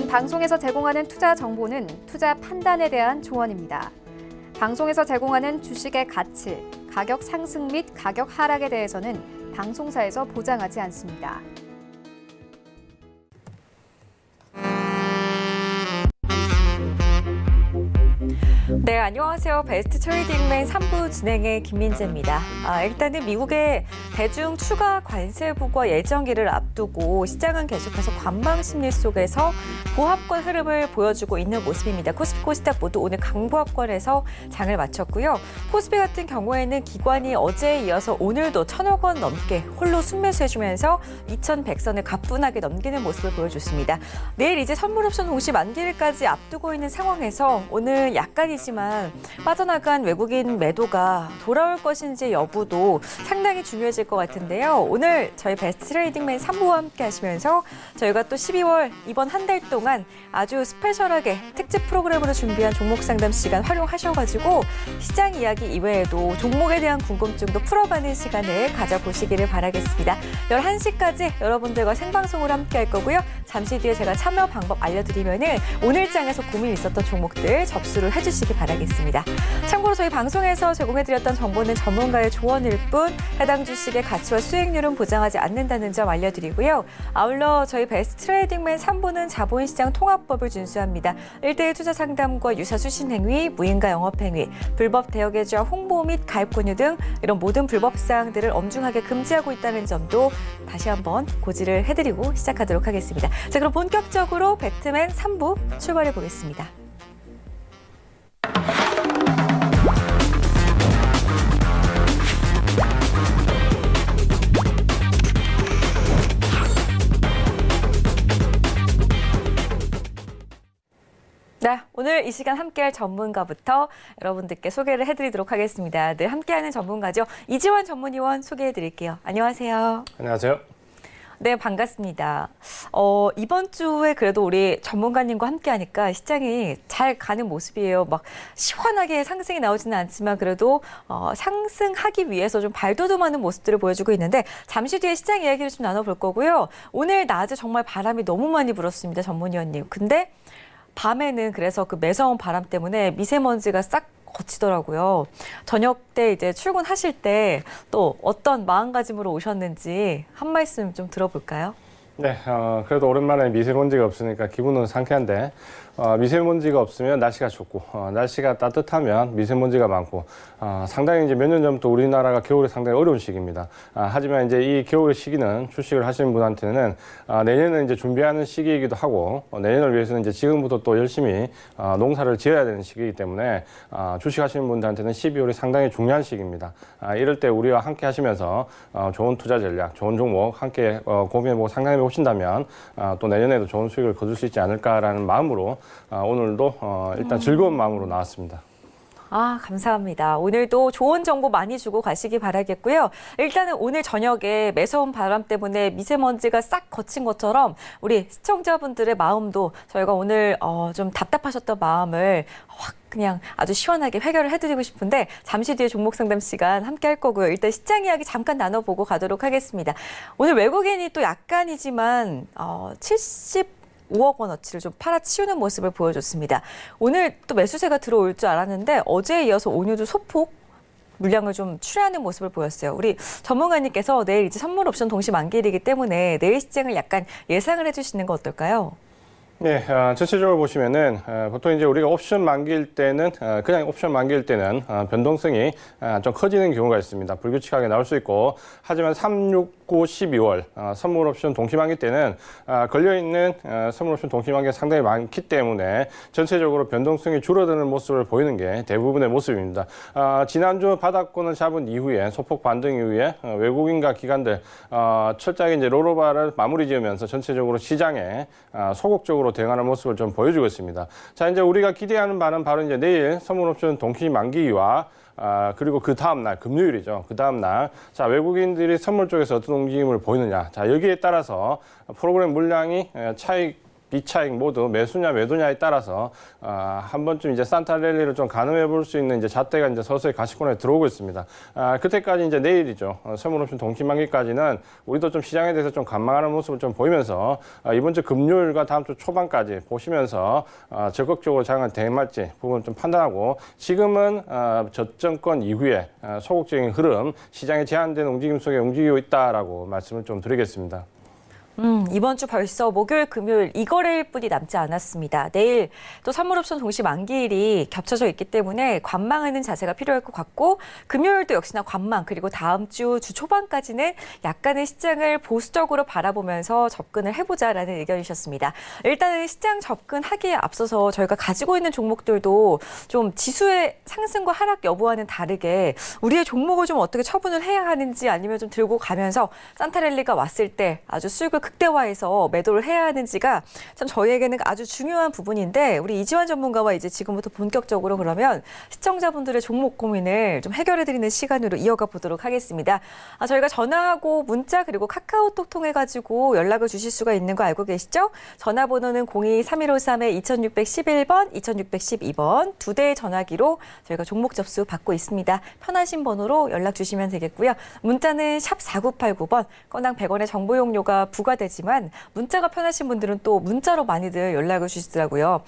방송에서 제공하는 투자 정보는 투자 판단에 대한 조언입니다. 방송에서 제공하는 주식의 가치, 가격 상승 및 가격 하락에 대해서는 방송사에서 보장하지 않습니다. 네, 안녕하세요. 베스트 트레이딩맨 3부 진행의 김민재입니다. 일단은 미국의 대중 추가 관세 부과 예정일을 앞두고 시장은 계속해서 관망 심리 속에서 보합권 흐름을 보여주고 있는 모습입니다. 코스피, 코스닥 모두 오늘 강보합권에서 장을 마쳤고요. 코스피 같은 경우에는 기관이 어제에 이어서 오늘도 1,000억 원 넘게 홀로 순매수해주면서 2,100선을 가뿐하게 넘기는 모습을 보여줬습니다. 내일 이제 선물옵션 동시 만기일까지 앞두고 있는 상황에서 오늘 약간이지만 빠져나간 외국인 매도가 돌아올 것인지 여부도 상당히 중요해질 것 같은데요. 오늘 저희 베스트 트레이딩맨 3부와 함께 하시면서 저희가 또 12월 이번 한 달 동안 아주 스페셜하게 특집 프로그램으로 준비한 종목 상담 시간 활용하셔가지고 시장 이야기 이외에도 종목에 대한 궁금증도 풀어가는 시간을 가져보시기를 바라겠습니다. 11시까지 여러분들과 생방송으로 함께 할 거고요. 잠시 뒤에 제가 참여 방법 알려드리면은 오늘 장에서 고민 있었던 종목들 접수를 해주시기 바라겠습니다. 참고로 저희 방송에서 제공해드렸던 정보는 전문가의 조언일 뿐 해당 주식의 가치와 수익률은 보장하지 않는다는 점 알려드리고요. 아울러 저희 베스트 트레이딩맨 3부는 자본시장 통합법을 준수합니다. 1대1 투자 상담과 유사 수신 행위, 무인가 영업 행위, 불법 대여 계좌 홍보 및 가입 권유 등 이런 모든 불법 사항들을 엄중하게 금지하고 있다는 점도 다시 한번 고지를 해드리고 시작하도록 하겠습니다. 자, 그럼 본격적으로 배트맨 3부 출발해 보겠습니다. 네, 오늘 이 시간 함께할 전문가부터 여러분들께 소개를 해드리도록 하겠습니다. 늘 함께하는 전문가죠. 이지원 전문위원 소개해드릴게요. 안녕하세요. 안녕하세요. 네, 반갑습니다. 이번 주에 그래도 우리 전문가님과 함께하니까 시장이 잘 가는 모습이에요. 막 시원하게 상승이 나오지는 않지만 그래도 상승하기 위해서 좀 발돋움하는 모습들을 보여주고 있는데 잠시 뒤에 시장 이야기를 좀 나눠볼 거고요. 오늘 낮에 정말 바람이 너무 많이 불었습니다, 전문위원님. 근데 밤에는 그래서 그 매서운 바람 때문에 미세먼지가 싹 거치더라고요. 저녁 때 이제 출근하실 때 또 어떤 마음가짐으로 오셨는지 한 말씀 좀 들어볼까요? 네, 그래도 오랜만에 미세먼지가 없으니까 기분은 상쾌한데 미세먼지가 없으면 날씨가 좋고 날씨가 따뜻하면 미세먼지가 많고 상당히 이제 몇 년 전부터 우리나라가 겨울이 상당히 어려운 시기입니다. 하지만 이제 이 겨울 시기는 주식을 하시는 분한테는 내년에 이제 준비하는 시기이기도 하고 내년을 위해서는 이제 지금부터 또 열심히 농사를 지어야 되는 시기이기 때문에 주식 하시는 분들한테는 12월이 상당히 중요한 시기입니다. 이럴 때 우리와 함께 하시면서 좋은 투자 전략, 좋은 종목 함께 고민해보고 상담해 보신다면 또 내년에도 좋은 수익을 거둘 수 있지 않을까라는 마음으로 오늘도 일단 즐거운 마음으로 나왔습니다. 감사합니다. 오늘도 좋은 정보 많이 주고 가시기 바라겠고요. 일단은 오늘 저녁에 매서운 바람 때문에 미세먼지가 싹 거친 것처럼 우리 시청자분들의 마음도 저희가 오늘 좀 답답하셨던 마음을 확 그냥 아주 시원하게 해결을 해드리고 싶은데 잠시 뒤에 종목 상담 시간 함께 할 거고요. 일단 시장 이야기 잠깐 나눠보고 가도록 하겠습니다. 오늘 외국인이 또 약간이지만 5억 원어치를 좀 팔아치우는 모습을 보여줬습니다. 오늘 또 매수세가 들어올 줄 알았는데 어제에 이어서 오늘도 소폭 물량을 좀 출하하는 모습을 보였어요. 우리 전문가님께서 내일 이제 선물 옵션 동시 만기일이기 때문에 내일 시장을 약간 예상을 해주시는 거 어떨까요? 네, 전체적으로 보시면은 보통 이제 우리가 옵션 만기일 때는 그냥 옵션 만기일 때는 변동성이 좀 커지는 경우가 있습니다. 불규칙하게 나올 수 있고 하지만 3, 6, 9, 12월 선물 옵션 동시 만기 때는 걸려있는 선물 옵션 동시 만기가 상당히 많기 때문에 전체적으로 변동성이 줄어드는 모습을 보이는 게 대부분의 모습입니다. 지난주 바닥권을 잡은 이후에 소폭 반등 이후에 외국인과 기관들 철저하게 이제 롤오버를 마무리 지으면서 전체적으로 시장에 소극적으로 대응하는 모습을 좀 보여주고 있습니다. 자, 이제 우리가 기대하는 바는 바로 이제 내일 선물옵션 동시 만기와 그리고 그 다음날 금요일이죠. 그 다음날 자, 외국인들이 선물 쪽에서 어떤 움직임을 보이느냐. 자, 여기에 따라서 프로그램 물량이 차익 B차익 모두 매수냐 매도냐에 따라서 한 번쯤 이제 산타랠리를 좀 가늠해 볼 수 있는 이제 잣대가 이제 서서히 가시권에 들어오고 있습니다. 그때까지 이제 내일이죠. 선물옵션 동期만기까지는 우리도 좀 시장에 대해서 좀 관망하는 모습을 좀 보이면서 이번 주 금요일과 다음 주 초반까지 보시면서 적극적으로 장을 대응할지 부분 좀 판단하고 지금은 저점권 이후에 소극적인 흐름, 시장에 제한된 움직임 속에 움직이고 있다라고 말씀을 좀 드리겠습니다. 이번 주 벌써 목요일, 금요일 이 거래일 뿐이 남지 않았습니다. 내일 또 선물옵션 동시 만기일이 겹쳐져 있기 때문에 관망하는 자세가 필요할 것 같고 금요일도 역시나 관망 그리고 다음 주 초반까지는 약간의 시장을 보수적으로 바라보면서 접근을 해보자라는 의견이셨습니다. 일단은 시장 접근하기에 앞서서 저희가 가지고 있는 종목들도 좀 지수의 상승과 하락 여부와는 다르게 우리의 종목을 좀 어떻게 처분을 해야 하는지 아니면 좀 들고 가면서 산타랠리가 왔을 때 아주 수익을 극대화해서 매도를 해야 하는지가 참 저희에게는 아주 중요한 부분인데 우리 이지환 전문가와 이제 지금부터 본격적으로 그러면 시청자분들의 종목 고민을 좀 해결해드리는 시간으로 이어가 보도록 하겠습니다. 저희가 전화하고 문자 그리고 카카오톡 통해 가지고 연락을 주실 수가 있는 거 알고 계시죠? 전화번호는 02-3153-2611번, 2612번 두 대의 전화기로 저희가 종목 접수 받고 있습니다. 편하신 번호로 연락 주시면 되겠고요. 문자는 샵 4989번, 건당 100원의 정보 용료가 부과되지만 문자가 편하신 분들은 또 문자로 많이들 연락을 주시더라고요.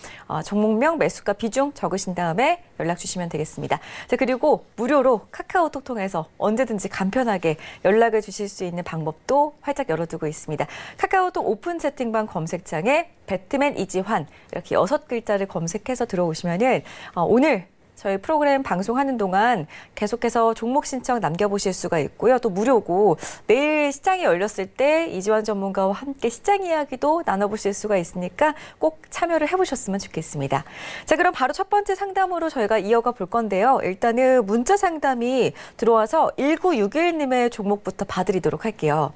종목명, 매수가 비중 적으신 다음에 연락 주시면 되겠습니다. 자, 그리고 무료로 카카오톡 통해서 언제든지 간편하게 연락을 주실 수 있는 방법도 활짝 열어두고 있습니다. 카카오톡 오픈 채팅방 검색창에 배트맨 이지환 이렇게 6글자를 검색해서 들어오시면은 오늘 저희 프로그램 방송하는 동안 계속해서 종목 신청 남겨보실 수가 있고요. 또 무료고 내일 시장이 열렸을 때 이지환 전문가와 함께 시장 이야기도 나눠보실 수가 있으니까 꼭 참여를 해보셨으면 좋겠습니다. 자, 그럼 바로 첫 번째 상담으로 저희가 이어가 볼 건데요. 일단은 문자 상담이 들어와서 1961님의 종목부터 봐드리도록 할게요.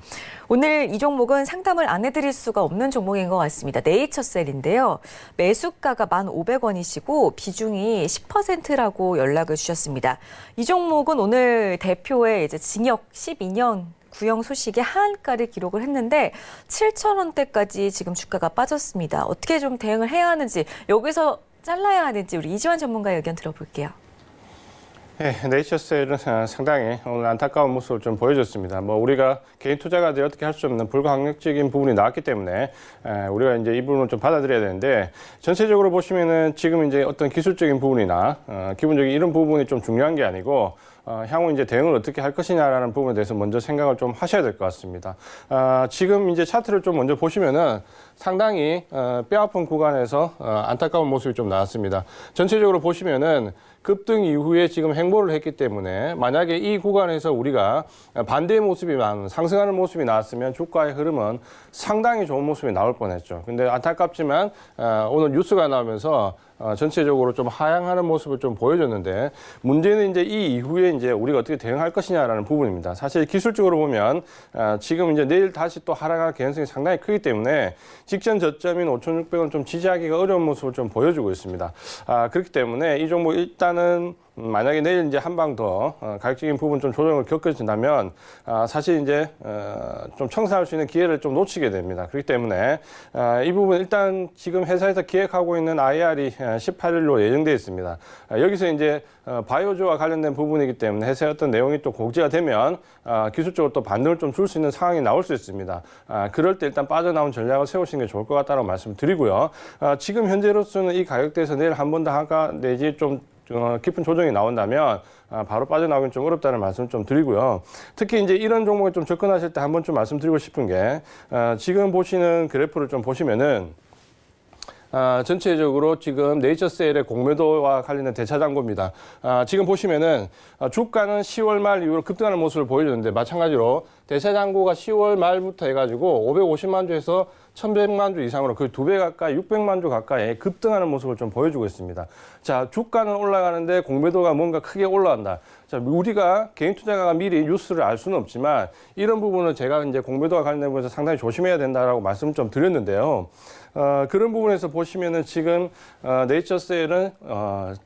오늘 이 종목은 상담을 안 해드릴 수가 없는 종목인 것 같습니다. 네이처셀인데요. 매수가가 1,500원이시고 비중이 10%라고 연락을 주셨습니다. 이 종목은 오늘 대표의 이제 징역 12년 구형 소식에 하한가를 기록을 했는데 7,000원대까지 지금 주가가 빠졌습니다. 어떻게 좀 대응을 해야 하는지 여기서 잘라야 하는지 우리 이지환 전문가의 의견 들어볼게요. 네, 네이처셀은 상당히 오늘 안타까운 모습을 좀 보여줬습니다. 우리가 개인 투자가들이 어떻게 할 수 없는 불가항력적인 부분이 나왔기 때문에 우리가 이제 이 부분을 좀 받아들여야 되는데 전체적으로 보시면은 지금 이제 어떤 기술적인 부분이나 기본적인 이런 부분이 좀 중요한 게 아니고 향후 이제 대응을 어떻게 할 것이냐라는 부분에 대해서 먼저 생각을 좀 하셔야 될 것 같습니다. 지금 이제 차트를 좀 먼저 보시면은 상당히 뼈아픈 구간에서 안타까운 모습이 좀 나왔습니다. 전체적으로 보시면은 급등 이후에 지금 행보를 했기 때문에 만약에 이 구간에서 우리가 반대의 모습이 상승하는 모습이 나왔으면 주가의 흐름은 상당히 좋은 모습이 나올 뻔했죠. 근데 안타깝지만 오늘 뉴스가 나오면서 전체적으로 좀 하향하는 모습을 좀 보여줬는데 문제는 이제 이 이후에 이제 우리가 어떻게 대응할 것이냐라는 부분입니다. 사실 기술적으로 보면 지금 이제 내일 다시 또 하락할 가능성이 상당히 크기 때문에 직전 저점인 5,600원 좀 지지하기가 어려운 모습을 좀 보여주고 있습니다. 그렇기 때문에 이 종목 일단은 만약에 내일 이제 한 방 더 가격적인 부분 좀 조정을 겪어진다면 사실 이제 좀 청산할 수 있는 기회를 좀 놓치게 됩니다. 그렇기 때문에 이 부분 일단 지금 회사에서 기획하고 있는 IR이 18일로 예정되어 있습니다. 여기서 이제 바이오주와 관련된 부분이기 때문에 회사의 어떤 내용이 또 공지가 되면 기술적으로 또 반등을 좀 줄 수 있는 상황이 나올 수 있습니다. 그럴 때 일단 빠져나온 전략을 세우시는 게 좋을 것 같다고 말씀드리고요. 지금 현재로서는 이 가격대에서 내일 한 번 더 하가 내지 좀 깊은 조정이 나온다면 바로 빠져나오긴 좀 어렵다는 말씀 좀 드리고요. 특히 이제 이런 종목에 좀 접근하실 때 한번 좀 말씀드리고 싶은 게 지금 보시는 그래프를 좀 보시면은 전체적으로 지금 네이처셀의 공매도와 관련된 대차장고입니다. 지금 보시면은 주가는 10월 말 이후로 급등하는 모습을 보여줬는데 마찬가지로 대차장고가 10월 말부터 해가지고 550만 주에서 1,100만 주 이상으로 거의 2배 가까이 600만 주 가까이 급등하는 모습을 좀 보여주고 있습니다. 자, 주가는 올라가는데 공매도가 뭔가 크게 올라간다. 자, 우리가 개인 투자가가 미리 뉴스를 알 수는 없지만 이런 부분은 제가 이제 공매도와 관련된 부분에서 상당히 조심해야 된다라고 말씀을 좀 드렸는데요. 그런 부분에서 보시면은 지금 네이처셀은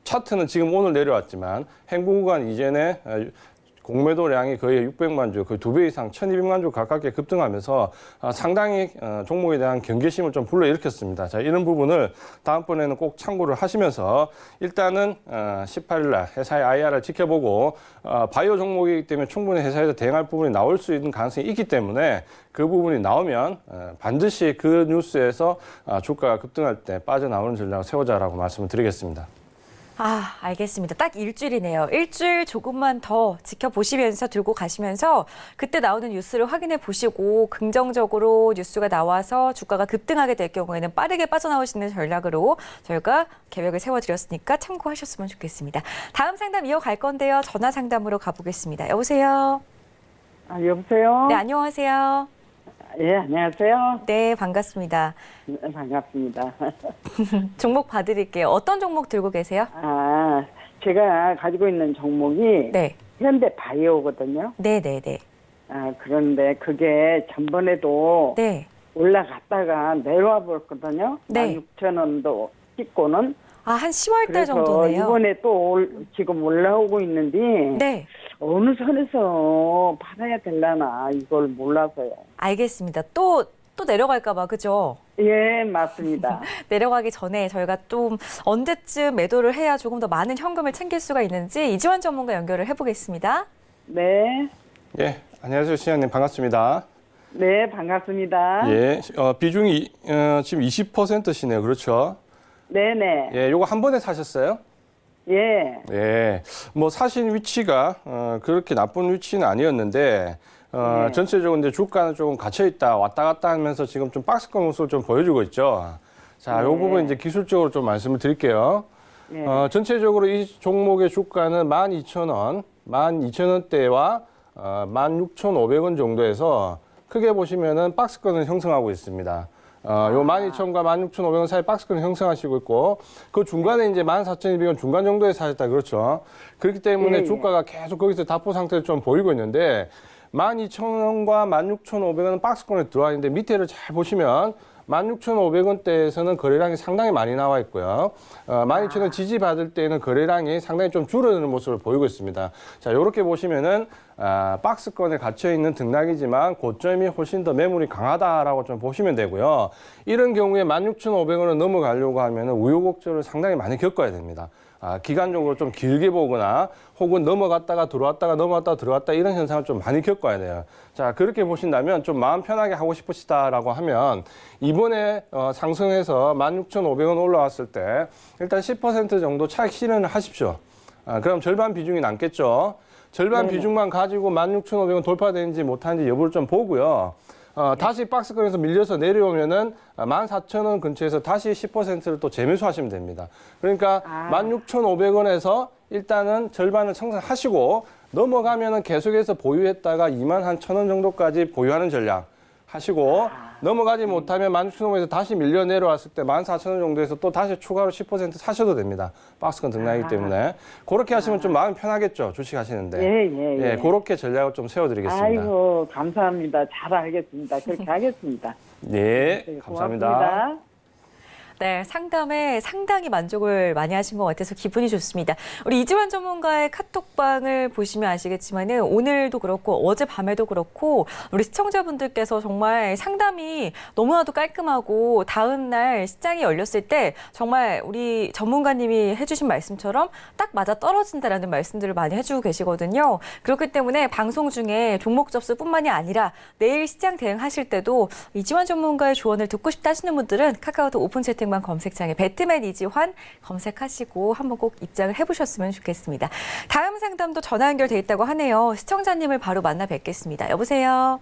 차트는 지금 오늘 내려왔지만 행보 구간 이전에 공매도량이 거의 600만 주, 거의 2배 이상 1200만 주 가깝게 급등하면서 상당히 종목에 대한 경계심을 좀 불러일으켰습니다. 자, 이런 부분을 다음번에는 꼭 참고를 하시면서 일단은 18일 날 회사의 IR을 지켜보고 바이오 종목이기 때문에 충분히 회사에서 대응할 부분이 나올 수 있는 가능성이 있기 때문에 그 부분이 나오면 반드시 그 뉴스에서 주가가 급등할 때 빠져나오는 전략을 세우자라고 말씀을 드리겠습니다. 아, 알겠습니다. 딱 일주일이네요. 일주일 조금만 더 지켜보시면서 들고 가시면서 그때 나오는 뉴스를 확인해 보시고 긍정적으로 뉴스가 나와서 주가가 급등하게 될 경우에는 빠르게 빠져나오시는 전략으로 저희가 계획을 세워드렸으니까 참고하셨으면 좋겠습니다. 다음 상담 이어갈 건데요. 전화 상담으로 가보겠습니다. 여보세요? 아, 여보세요? 네, 안녕하세요. 예, 안녕하세요. 네, 반갑습니다. 네, 반갑습니다. 종목 봐드릴게요. 어떤 종목 들고 계세요? 아, 제가 가지고 있는 종목이 네, 현대 바이오거든요. 네, 네, 네. 아, 그런데 그게 전번에도 네, 올라갔다가 내려와 버렸거든요. 네. 16,000원도 찍고는. 아, 한 10월 달 그래서 정도네요. 이번에 또 지금 올라오고 있는데 네. 어느 선에서 받아야 되려나 이걸 몰라서요. 알겠습니다. 또 내려갈까 봐, 그죠? 예, 맞습니다. 내려가기 전에 저희가 좀 언제쯤 매도를 해야 조금 더 많은 현금을 챙길 수가 있는지 이지환 전문가 연결을 해보겠습니다. 네. 예, 안녕하세요, 시장님 반갑습니다. 네, 반갑습니다. 예, 비중이 지금 20%시네요, 그렇죠? 네네. 예, 요거 한 번에 사셨어요? 예. 예, 뭐 사신 위치가 그렇게 나쁜 위치는 아니었는데 네. 전체적으로 이제 주가는 조금 갇혀 있다 왔다 갔다 하면서 지금 좀 박스권 모습을 좀 보여주고 있죠. 자, 요 네. 부분 이제 기술적으로 좀 말씀을 드릴게요. 네. 전체적으로 이 종목의 주가는 12,000원, 12,000원대와 16,500원 정도에서 크게 보시면은 박스권을 형성하고 있습니다. 요 12,000원과 16,500원 사이 박스권을 형성하시고 있고, 그 중간에 이제 14,200원 중간 정도에 사셨다, 그렇죠? 그렇기 때문에 예. 주가가 계속 거기서 답보 상태를 좀 보이고 있는데, 12,000원과 16,500원은 박스권에 들어와 있는데, 밑에를 잘 보시면 16,500원대에서는 거래량이 상당히 많이 나와 있고요. 12,000원 지지받을 때는 거래량이 상당히 좀 줄어드는 모습을 보이고 있습니다. 자, 이렇게 보시면은 박스권에 갇혀 있는 등락이지만 고점이 훨씬 더 매물이 강하다라고 좀 보시면 되고요. 이런 경우에 16,500원을 넘어가려고 하면은 우여곡절을 상당히 많이 겪어야 됩니다. 기간적으로 좀 길게 보거나 혹은 넘어갔다가 들어왔다가 넘어갔다가 들어왔다 이런 현상을 좀 많이 겪어야 돼요. 자, 그렇게 보신다면 좀 마음 편하게 하고 싶으시다라고 하면 이번에 상승해서 16,500원 올라왔을 때 일단 10% 정도 차익 실현을 하십시오. 그럼 절반 비중이 남겠죠. 절반 네네. 비중만 가지고 16,500원 돌파되는지 못하는지 여부를 좀 보고요. 다시 박스권에서 밀려서 내려오면은 14,000원 근처에서 다시 10%를 또 재매수하시면 됩니다. 그러니까 16,500원에서 일단은 절반을 청산하시고 넘어가면은 계속해서 보유했다가 21,000원 정도까지 보유하는 전략 하시고 넘어가지 못하면 16,500원에서 다시 밀려 내려왔을 때 14,000원 정도에서 또 다시 추가로 10% 사셔도 됩니다. 박스권 등락이기 때문에. 그렇게 하시면 좀 마음 편하겠죠. 주식 하시는데. 예. 그렇게 전략을 좀 세워드리겠습니다. 아이고, 감사합니다. 잘 알겠습니다. 그렇게 하겠습니다. 예, 네, 감사합니다. 고맙습니다. 네, 상담에 상당히 만족을 많이 하신 것 같아서 기분이 좋습니다. 우리 이지환 전문가의 카톡방을 보시면 아시겠지만은 오늘도 그렇고 어젯밤에도 그렇고 우리 시청자분들께서 정말 상담이 너무나도 깔끔하고 다음 날 시장이 열렸을 때 정말 우리 전문가님이 해주신 말씀처럼 딱 맞아 떨어진다라는 말씀들을 많이 해주고 계시거든요. 그렇기 때문에 방송 중에 종목 접수뿐만이 아니라 내일 시장 대응하실 때도 이지환 전문가의 조언을 듣고 싶다 하시는 분들은 카카오톡 오픈 채팅 만 검색창에 배트맨 이지환 검색하시고 한번 꼭 입장을 해보셨으면 좋겠습니다. 다음 상담도 전화 연결돼 있다고 하네요. 시청자님을 바로 만나 뵙겠습니다. 여보세요.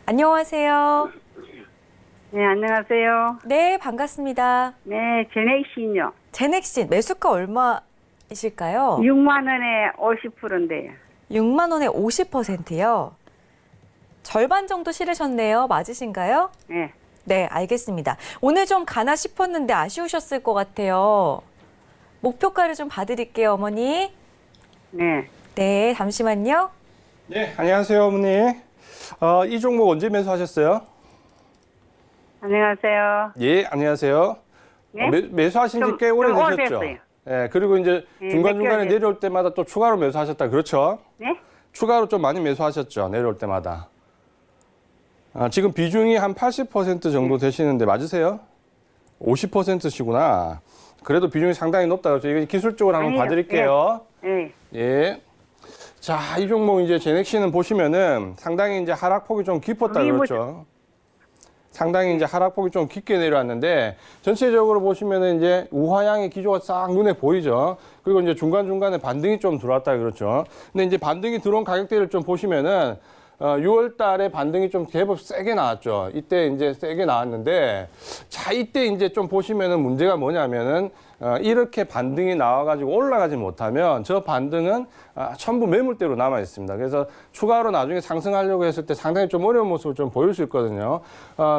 안녕하세요. 네, 안녕하세요. 네, 반갑습니다. 네, 제넥신요. 제넥신 매수가 얼마이실까요? 6만 원에 50%인데요. 6만 원에 50%요. 절반 정도 실으셨네요. 맞으신가요? 네. 네, 알겠습니다. 오늘 좀 가나 싶었는데 아쉬우셨을 것 같아요. 목표가를 좀 봐드릴게요, 어머니. 네. 네, 잠시만요. 네, 안녕하세요, 어머니. 이 종목 언제 매수하셨어요? 안녕하세요. 예, 안녕하세요. 네? 매수하신 지 꽤 오래되셨죠? 오래됐어요. 예, 그리고 이제 네, 중간중간에 몇 개월 내려올 때마다 또 추가로 매수하셨다. 그렇죠? 네? 추가로 좀 많이 매수하셨죠. 내려올 때마다. 지금 비중이 한 80% 정도 되시는데 맞으세요? 50%시구나. 그래도 비중이 상당히 높다. 그렇죠? 이거 기술적으로 한번 아니요. 봐드릴게요. 네. 예. 자, 이 종목 이제 제넥시는 보시면은 상당히 이제 하락폭이 좀 깊었다. 우리 뭐 그렇죠? 상당히 이제 하락폭이 좀 깊게 내려왔는데 전체적으로 보시면은 이제 우하향의 기조가 싹 눈에 보이죠. 그리고 이제 중간중간에 반등이 좀 들어왔다. 그렇죠. 근데 이제 반등이 들어온 가격대를 좀 보시면은 6월 달에 반등이 좀 제법 세게 나왔죠. 이때 이제 세게 나왔는데, 자, 이때 이제 좀 보시면은 문제가 뭐냐면은, 이렇게 반등이 나와가지고 올라가지 못하면 저 반등은 전부 매물대로 남아 있습니다. 그래서 추가로 나중에 상승하려고 했을 때 상당히 좀 어려운 모습을 좀 보일 수 있거든요.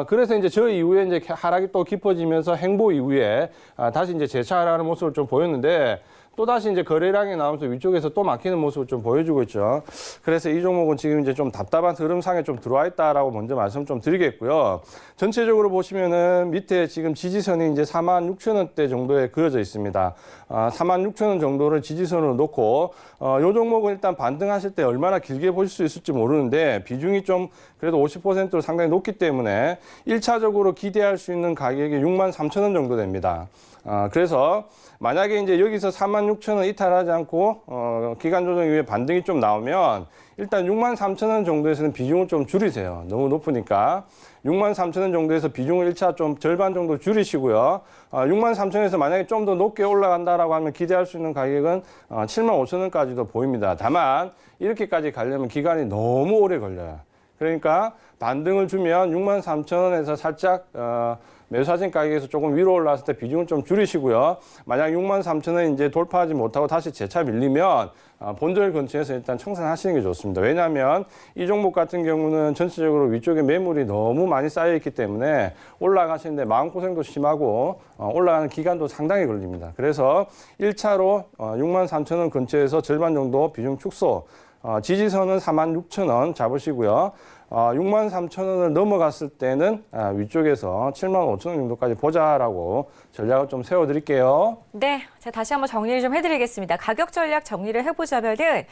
그래서 이제 저 이후에 이제 하락이 또 깊어지면서 행보 이후에 다시 이제 재차하라는 모습을 좀 보였는데, 또다시 이제 거래량이 나오면서 위쪽에서 또 막히는 모습을 좀 보여주고 있죠. 그래서 이 종목은 지금 이제 좀 답답한 흐름상에 좀 들어와 있다라고 먼저 말씀 좀 드리겠고요. 전체적으로 보시면은 밑에 지금 지지선이 이제 46,000원대 정도에 그어져 있습니다. 46,000원 정도를 지지선으로 놓고, 요 종목은 일단 반등하실 때 얼마나 길게 보실 수 있을지 모르는데 비중이 좀 그래도 50%로 상당히 높기 때문에 1차적으로 기대할 수 있는 가격이 63,000원 정도 됩니다. 그래서 만약에 이제 여기서 46,000원 이탈하지 않고 기간 조정 이후에 반등이 좀 나오면 일단 63,000원 정도에서는 비중을 좀 줄이세요. 너무 높으니까 63,000원 정도에서 비중을 1차 좀 절반 정도 줄이시고요. 63,000원에서 만약에 좀 더 높게 올라간다라고 하면 기대할 수 있는 가격은 75,000원까지도 보입니다. 다만 이렇게까지 가려면 기간이 너무 오래 걸려요. 그러니까 반등을 주면 63,000원에서 살짝 매수하신 가격에서 조금 위로 올라왔을 때 비중을 좀 줄이시고요. 만약 63,000원 이제 돌파하지 못하고 다시 재차 밀리면 본절 근처에서 일단 청산하시는 게 좋습니다. 왜냐하면 이 종목 같은 경우는 전체적으로 위쪽에 매물이 너무 많이 쌓여 있기 때문에 올라가시는데 마음고생도 심하고 올라가는 기간도 상당히 걸립니다. 그래서 1차로 63,000원 근처에서 절반 정도 비중 축소, 지지선은 46,000원 잡으시고요. 63,000원을 넘어갔을 때는 위쪽에서 75,000원 정도까지 보자라고 전략을 좀 세워드릴게요. 네, 제가 다시 한번 정리를 좀 해드리겠습니다. 가격 전략 정리를 해보자면은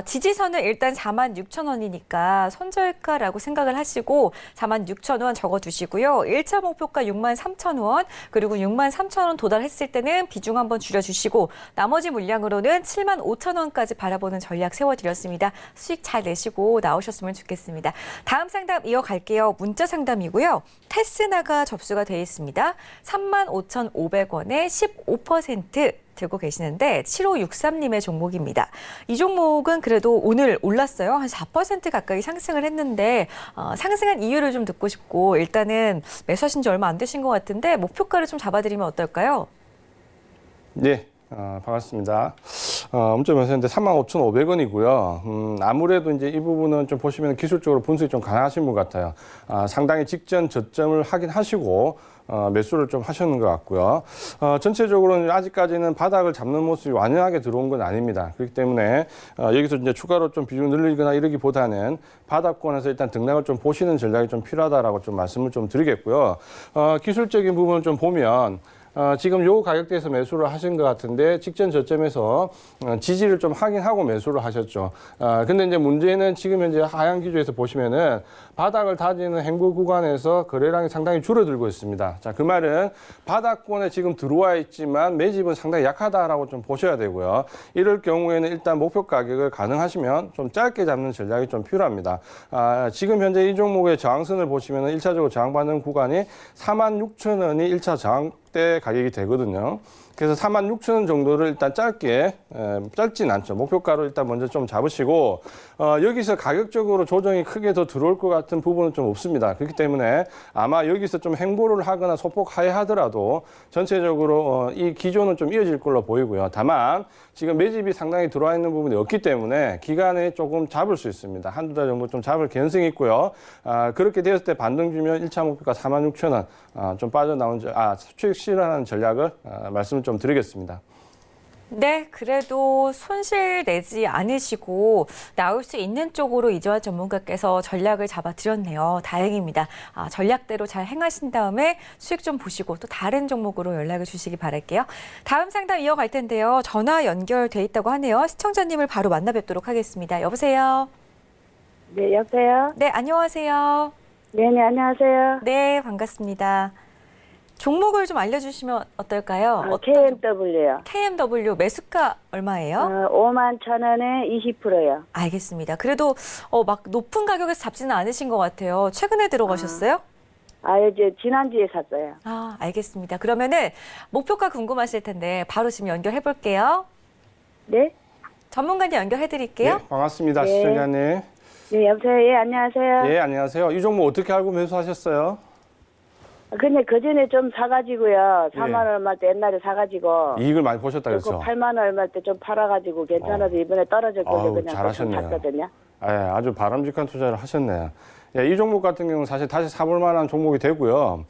지지선은 일단 46,000원이니까 손절가라고 생각을 하시고 46,000원 적어두시고요. 1차 목표가 63,000원 그리고 63,000원 도달했을 때는 비중 한번 줄여주시고 나머지 물량으로는 75,000원까지 바라보는 전략 세워드렸습니다. 수익 잘 내시고 나오셨으면 좋겠습니다. 다음 상담 이어갈게요. 문자 상담이고요. 테스나가 접수가 되어 있습니다. 35,500원에 15% 들고 계시는데 7563님의 종목입니다. 이 종목은 그래도 오늘 올랐어요. 한 4% 가까이 상승을 했는데 상승한 이유를 좀 듣고 싶고 일단은 매수하신 지 얼마 안 되신 것 같은데 목표가를 좀 잡아드리면 어떨까요? 네. 반갑습니다. 엄청 많았는데 35,500원이고요. 아무래도 이제 이 부분은 좀 보시면 기술적으로 분석이 좀 가능하신 분 같아요. 상당히 직전 저점을 확인하시고 매수를 좀 하셨는 것 같고요. 전체적으로는 아직까지는 바닥을 잡는 모습이 완연하게 들어온 건 아닙니다. 그렇기 때문에 여기서 이제 추가로 좀 비중을 늘리거나 이러기보다는 바닥권에서 일단 등락을 좀 보시는 전략이 좀 필요하다라고 좀 말씀을 좀 드리겠고요. 기술적인 부분을 좀 보면 지금 요 가격대에서 매수를 하신 것 같은데 직전 저점에서 지지를 좀 확인하고 매수를 하셨죠. 근데 이제 문제는 지금 현재 하향 기조에서 보시면은 바닥을 다지는 행보 구간에서 거래량이 상당히 줄어들고 있습니다. 자, 그 말은 바닥권에 지금 들어와 있지만 매집은 상당히 약하다라고 좀 보셔야 되고요. 이럴 경우에는 일단 목표 가격을 가능하시면 좀 짧게 잡는 전략이 좀 필요합니다. 지금 현재 이 종목의 저항선을 보시면은 1차적으로 저항받는 구간이 46,000원이 1차 저항 때 가격이 되거든요. 그래서 46,000원 정도를 일단 짧진 않죠. 목표가로 일단 먼저 좀 잡으시고, 여기서 가격적으로 조정이 크게 더 들어올 것 같은 부분은 좀 없습니다. 그렇기 때문에 아마 여기서 좀 행보를 하거나 소폭 하회하더라도 전체적으로 이 기조는 좀 이어질 걸로 보이고요. 다만 지금 매집이 상당히 들어와 있는 부분이 없기 때문에 기간에 조금 잡을 수 있습니다. 한두 달 정도 좀 잡을 개연성이 있고요. 그렇게 되었을 때 반등 주면 1차 목표가 46,000원, 좀 빠져나온, 수익 실현하는 전략을 말씀을 좀 드리겠습니다. 네, 그래도 손실 내지 않으시고 나올 수 있는 쪽으로 이재환 전문가께서 전략을 잡아드렸네요. 다행입니다. 전략대로 잘 행하신 다음에 수익 좀 보시고 또 다른 종목으로 연락을 주시기 바랄게요. 다음 상담 이어갈 텐데요. 전화 연결돼 있다고 하네요. 시청자님을 바로 만나 뵙도록 하겠습니다. 여보세요? 네, 여보세요? 네, 안녕하세요. 네네, 안녕하세요. 네, 반갑습니다. 종목을 좀 알려주시면 어떨까요? KMW요. KMW 매수가 얼마예요? 51,000원에 20%요. 알겠습니다. 그래도 막 높은 가격에서 잡지는 않으신 것 같아요. 최근에 들어가셨어요? 이제 지난주에 샀어요. 알겠습니다. 그러면은 목표가 궁금하실 텐데 바로 지금 연결해 볼게요. 네? 전문가님 연결해 드릴게요. 네, 반갑습니다. 네. 시청자님. 네, 여보세요? 예, 안녕하세요. 예, 안녕하세요. 이 종목 어떻게 알고 매수하셨어요? 근데 그 전에 좀 사가지고요. 예. 4만 원 얼마 때 옛날에 사가지고. 이익을 많이 보셨다 그리고 그래서. 8만 원 얼마 때 좀 팔아가지고 괜찮아서 이번에 떨어졌길래 아우, 그냥 좀 잘하셨네요. 샀거든요. 예, 아주 바람직한 투자를 하셨네요. 예, 이 종목 같은 경우는 사실 다시 사볼 만한 종목이 되고요.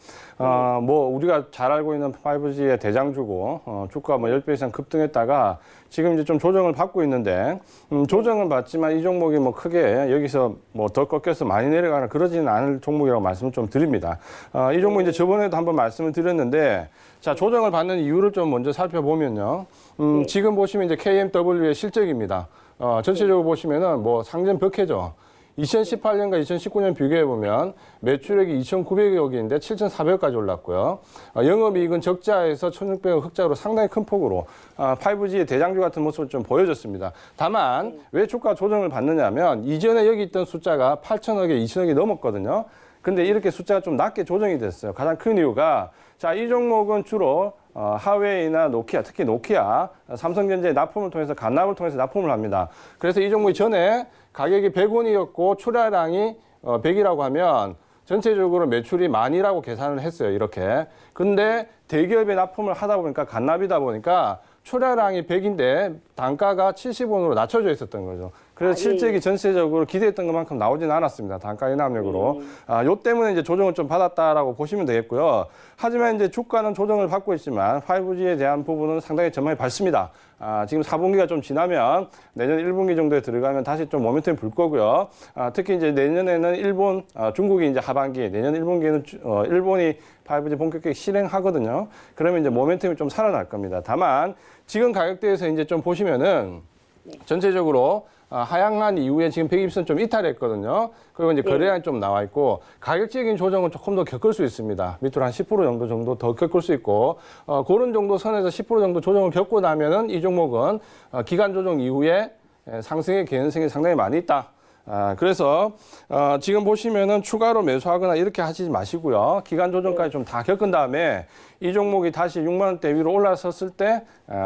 뭐 우리가 잘 알고 있는 5G의 대장주고 주가 뭐 10배 이상 급등했다가 지금 이제 좀 조정을 받고 있는데 조정을 받지만 이 종목이 뭐 크게 여기서 뭐 더 꺾여서 많이 내려가는 그러지는 않을 종목이라고 말씀을 좀 드립니다. 이 종목 이제 저번에도 한번 말씀을 드렸는데 자, 조정을 받는 이유를 좀 먼저 살펴보면요. 지금 보시면 이제 KMW의 실적입니다. 전체적으로 보시면은 뭐 상전 벽해죠. 2018년과 2019년 비교해보면 매출액이 2,900억인데 7,400억까지 올랐고요. 영업이익은 적자에서 1,600억 흑자로 상당히 큰 폭으로 5G의 대장주 같은 모습을 좀 보여줬습니다. 다만 왜 주가 조정을 받느냐면 이전에 여기 있던 숫자가 8,000억에 2,000억이 넘었거든요. 근데 이렇게 숫자가 좀 낮게 조정이 됐어요. 가장 큰 이유가 자, 이 종목은 주로 하웨이나 노키아, 특히 노키아, 삼성전자의 납품을 통해서 간납을 통해서 납품을 합니다. 그래서 이 종목이 전에 가격이 100원이었고 출하량이 100이라고 하면 전체적으로 매출이 만이라고 계산을 했어요. 이렇게. 근데 대기업에 납품을 하다 보니까 간납이다 보니까 출하량이 100인데 단가가 70원으로 낮춰져 있었던 거죠. 그래서 실적이 전체적으로 기대했던 것만큼 나오지는 않았습니다. 단가 인하압력으로. 요 때문에 이제 조정을 좀 받았다라고 보시면 되겠고요. 하지만 이제 주가는 조정을 받고 있지만 5G에 대한 부분은 상당히 전망이 밝습니다. 지금 4분기가 좀 지나면 내년 1분기 정도에 들어가면 다시 좀 모멘텀이 불 거고요. 특히 이제 내년에는 일본, 중국이 이제 하반기, 내년 1분기에는 일본이 5G 본격적으로 실행하거든요. 그러면 이제 모멘텀이 좀 살아날 겁니다. 다만 지금 가격대에서 이제 좀 보시면은 전체적으로 하향한 이후에 지금 120선 좀 이탈했거든요. 그리고 이제 거래량이 좀 나와 있고 가격적인 조정은 조금 더 겪을 수 있습니다. 밑으로 한 10% 정도 더 겪을 수 있고 그런 정도 선에서 10% 정도 조정을 겪고 나면은 이 종목은 기간 조정 이후에 상승의 개연성이 상당히 많이 있다. 그래서 지금 보시면은 추가로 매수하거나 이렇게 하시지 마시고요. 기간 조정까지 좀 다 겪은 다음에 이 종목이 다시 6만 원대 위로 올라섰을 때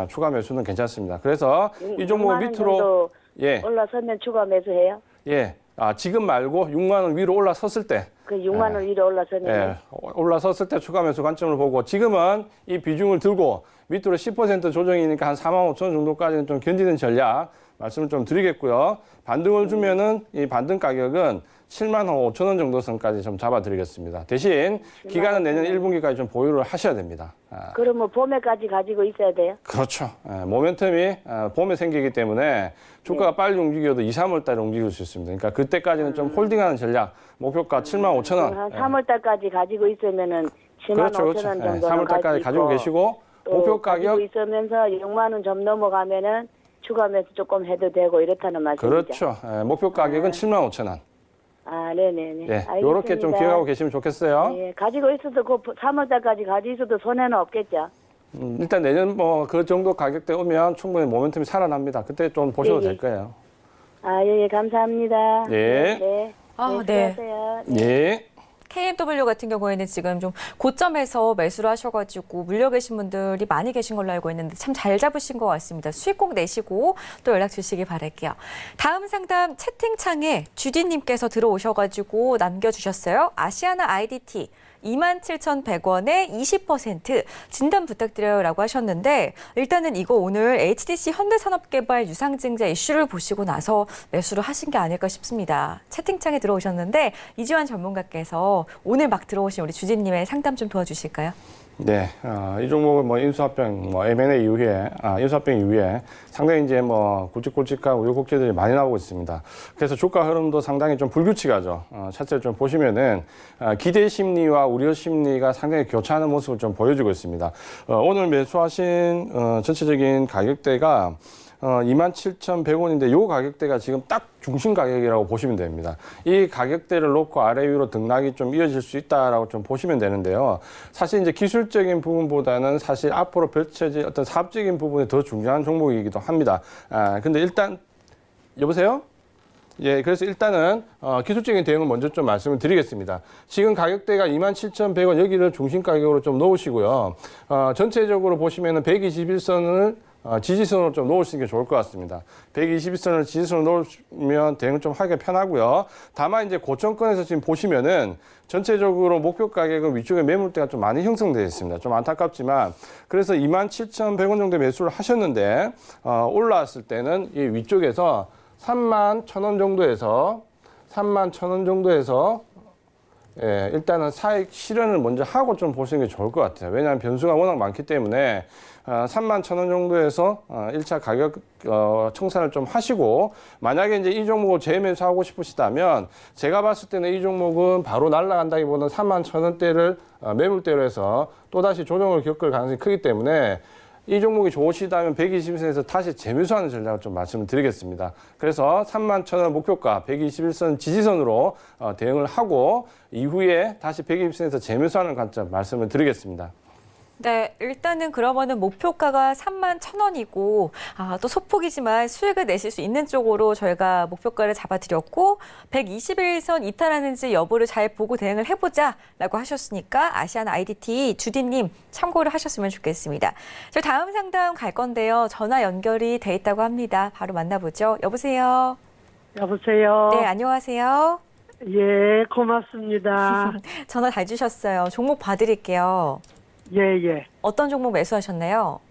추가 매수는 괜찮습니다. 그래서 이 종목 밑으로 예. 올라서면 추가 매수해요? 예. 지금 말고 6만 원 위로 올라섰을 때. 그 6만 원 위로 올라서면? 예. 올라섰을 때 추가 매수 관점을 보고 지금은 이 비중을 들고 밑으로 10% 조정이니까 한 4만 5천 원 정도까지는 좀 견디는 전략 말씀을 좀 드리겠고요. 반등을 주면은 이 반등 가격은 7만 5천 원 정도 선까지 좀 잡아드리겠습니다. 대신 기간은 내년 1분기까지 좀 보유를 하셔야 됩니다. 그러면 봄에까지 가지고 있어야 돼요? 그렇죠. 모멘텀이 봄에 생기기 때문에 주가가 빨리 움직여도 2, 3월 달에 움직일 수 있습니다. 그러니까 그때까지는 좀 홀딩하는 전략, 목표가 7만 5천 원. 한 3월 달까지 가지고 있으면은 7만 그렇죠, 5천 그렇죠. 원 정도는 3월 달까지 가지고 계시고 목표 가격 가지고 있으면서 6만 원 좀 넘어가면은 추가 매수 조금 해도 되고 이렇다는 말씀이죠? 그렇죠. 목표 가격은 7만 5천 원. 네네네. 예, 알겠습니다. 요렇게 좀 기억하고 계시면 좋겠어요. 예, 가지고 있어도 그 3월 달까지 가지고 있어도 손해는 없겠죠? 일단 내년 뭐 그 정도 가격대 오면 충분히 모멘텀이 살아납니다. 그때 좀 보셔도 예, 예. 될 거예요. 예, 감사합니다. 예. 네. 네. 수고하세요. 예. KMW 같은 경우에는 지금 좀 고점에서 매수를 하셔가지고 물려 계신 분들이 많이 계신 걸로 알고 있는데 참 잘 잡으신 것 같습니다. 수익 꼭 내시고 또 연락 주시기 바랄게요. 다음 상담 채팅창에 주디님께서 들어오셔가지고 남겨주셨어요. 아시아나 IDT 27,100원에 20% 진단 부탁드려요라고 하셨는데 일단은 이거 오늘 HDC 현대산업개발 유상증자 이슈를 보시고 나서 매수를 하신 게 아닐까 싶습니다. 채팅창에 들어오셨는데 이지환 전문가께서 오늘 막 들어오신 우리 주진님의 상담 좀 도와주실까요? 네, 이 종목은 뭐 인수합병, 뭐 M&A 이후에, 인수합병 이후에 상당히 이제 뭐 굵직굵직한 우여곡절들이 많이 나오고 있습니다. 그래서 주가 흐름도 상당히 좀 불규칙하죠. 차트를 좀 보시면은 기대 심리와 우려 심리가 상당히 교차하는 모습을 좀 보여주고 있습니다. 오늘 매수하신 전체적인 가격대가 27,100원인데 이 가격대가 지금 딱 중심 가격이라고 보시면 됩니다. 이 가격대를 놓고 아래 위로 등락이 좀 이어질 수 있다라고 좀 보시면 되는데요. 사실 이제 기술적인 부분보다는 사실 앞으로 펼쳐질 어떤 사업적인 부분이 더 중요한 종목이기도 합니다. 근데 일단 여보세요? 예, 그래서 일단은 기술적인 대응을 먼저 좀 말씀을 드리겠습니다. 지금 가격대가 27,100원 여기를 중심 가격으로 좀 놓으시고요. 전체적으로 보시면은 121선을 지지선으로 좀 놓으시는 게 좋을 것 같습니다. 121선을 지지선으로 놓으면 대응을 좀 하기가 편하고요. 다만 이제 고점권에서 지금 보시면은 전체적으로 목표 가격은 위쪽에 매물대가 좀 많이 형성되어 있습니다. 좀 안타깝지만 그래서 27,100원 정도 매수를 하셨는데 올라왔을 때는 이 위쪽에서 31,000원 정도에서 예, 일단은 사익 실현을 먼저 하고 좀 보시는 게 좋을 것 같아요. 왜냐하면 변수가 워낙 많기 때문에 31,000원 정도에서 1차 가격 청산을 좀 하시고 만약에 이제 이 종목을 재매수하고 싶으시다면 제가 봤을 때는 이 종목은 바로 날아간다기보다는 31,000원대를 매물대로 해서 또다시 조정을 겪을 가능성이 크기 때문에 이 종목이 좋으시다면 121선에서 다시 재매수하는 전략을 좀 말씀을 드리겠습니다. 그래서 31,000원 목표가 121선 지지선으로 대응을 하고 이후에 다시 121선에서 재매수하는 관점 말씀을 드리겠습니다. 네, 일단은 그러면은 목표가가 31,000원이고, 또 소폭이지만 수익을 내실 수 있는 쪽으로 저희가 목표가를 잡아드렸고, 121선 이탈하는지 여부를 잘 보고 대응을 해보자라고 하셨으니까 아시안 IDT 주디님 참고를 하셨으면 좋겠습니다. 저희 다음 상담 갈 건데요. 전화 연결이 돼 있다고 합니다. 바로 만나보죠. 여보세요? 여보세요. 네, 안녕하세요. 예, 고맙습니다. 전화 잘 주셨어요. 종목 봐드릴게요. 예. 어떤 종목 매수하셨나요?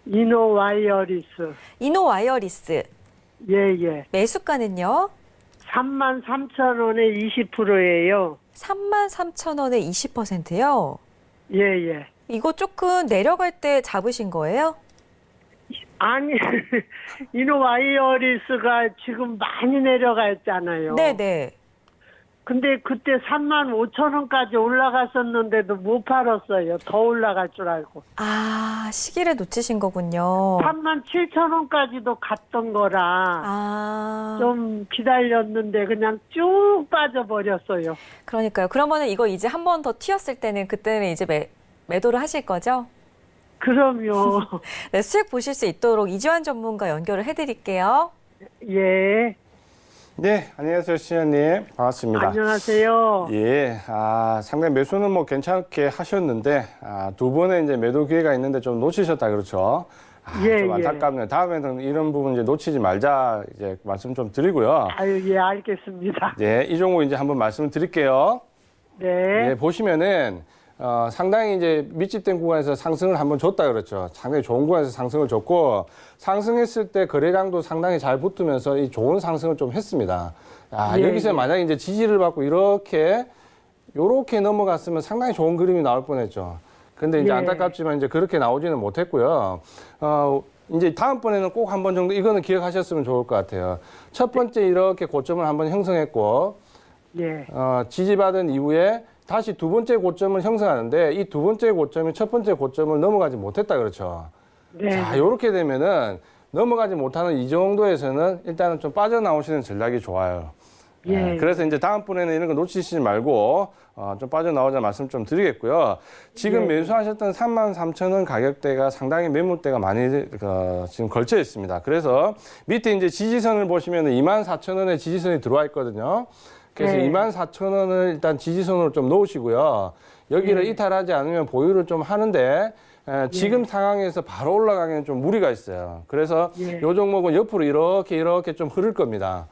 이노와이어리스. 이노와이어리스. 예. 매수가는요? 33,000원에 20%예요. 33,000원에 20%요? 예. 이거 조금 내려갈 때 잡으신 거예요? 아니, 이노와이어리스가 지금 많이 내려갔잖아요. 네네. 근데 그때 35,000원까지 올라갔었는데도 못 팔았어요. 더 올라갈 줄 알고. 시기를 놓치신 거군요. 37,000원까지도 갔던 거라 좀 기다렸는데 그냥 쭉 빠져버렸어요. 그러니까요. 그러면은 이거 이제 한 번 더 튀었을 때는 그때는 이제 매도를 하실 거죠? 그럼요. 네, 수익 보실 수 있도록 이주환 전문가 연결을 해드릴게요. 예. 네, 안녕하세요, 시현님. 반갑습니다. 안녕하세요. 예, 상당히 매수는 뭐 괜찮게 하셨는데, 두 번의 이제 매도 기회가 있는데 좀 놓치셨다, 그렇죠? 좀 안타깝네요. 다음에는 이런 부분 이제 놓치지 말자, 이제 말씀 좀 드리고요. 예, 알겠습니다. 네, 이 종목 이제 한번 말씀을 드릴게요. 네. 보시면은, 상당히 이제 밑집된 구간에서 상승을 한번 줬다 그렇죠. 상당히 좋은 구간에서 상승을 줬고, 상승했을 때 거래량도 상당히 잘 붙으면서 이 좋은 상승을 좀 했습니다. 여기서 만약에 이제 지지를 받고 요렇게 넘어갔으면 상당히 좋은 그림이 나올 뻔했죠. 근데 이제 안타깝지만 이제 그렇게 나오지는 못했고요. 이제 다음번에는 꼭 한 번 정도 이거는 기억하셨으면 좋을 것 같아요. 첫 번째 이렇게 고점을 한번 형성했고, 지지받은 이후에 다시 두 번째 고점을 형성하는데 이 두 번째 고점이 첫 번째 고점을 넘어가지 못했다 그렇죠. 자, 이렇게 되면은 넘어가지 못하는 이 정도에서는 일단은 좀 빠져나오시는 전략이 좋아요. 그래서 이제 다음번에는 이런 거 놓치시지 말고 좀 빠져나오자 말씀 좀 드리겠고요. 지금 매수하셨던 33,000원 가격대가 상당히 매물대가 많이 지금 걸쳐 있습니다. 그래서 밑에 이제 지지선을 보시면 24,000원에 지지선이 들어와 있거든요. 그래서 24,000원을 일단 지지선으로 좀 놓으시고요. 여기를 이탈하지 않으면 보유를 좀 하는데 지금 상황에서 바로 올라가기는 좀 무리가 있어요. 그래서 이 종목은 옆으로 이렇게 좀 흐를 겁니다.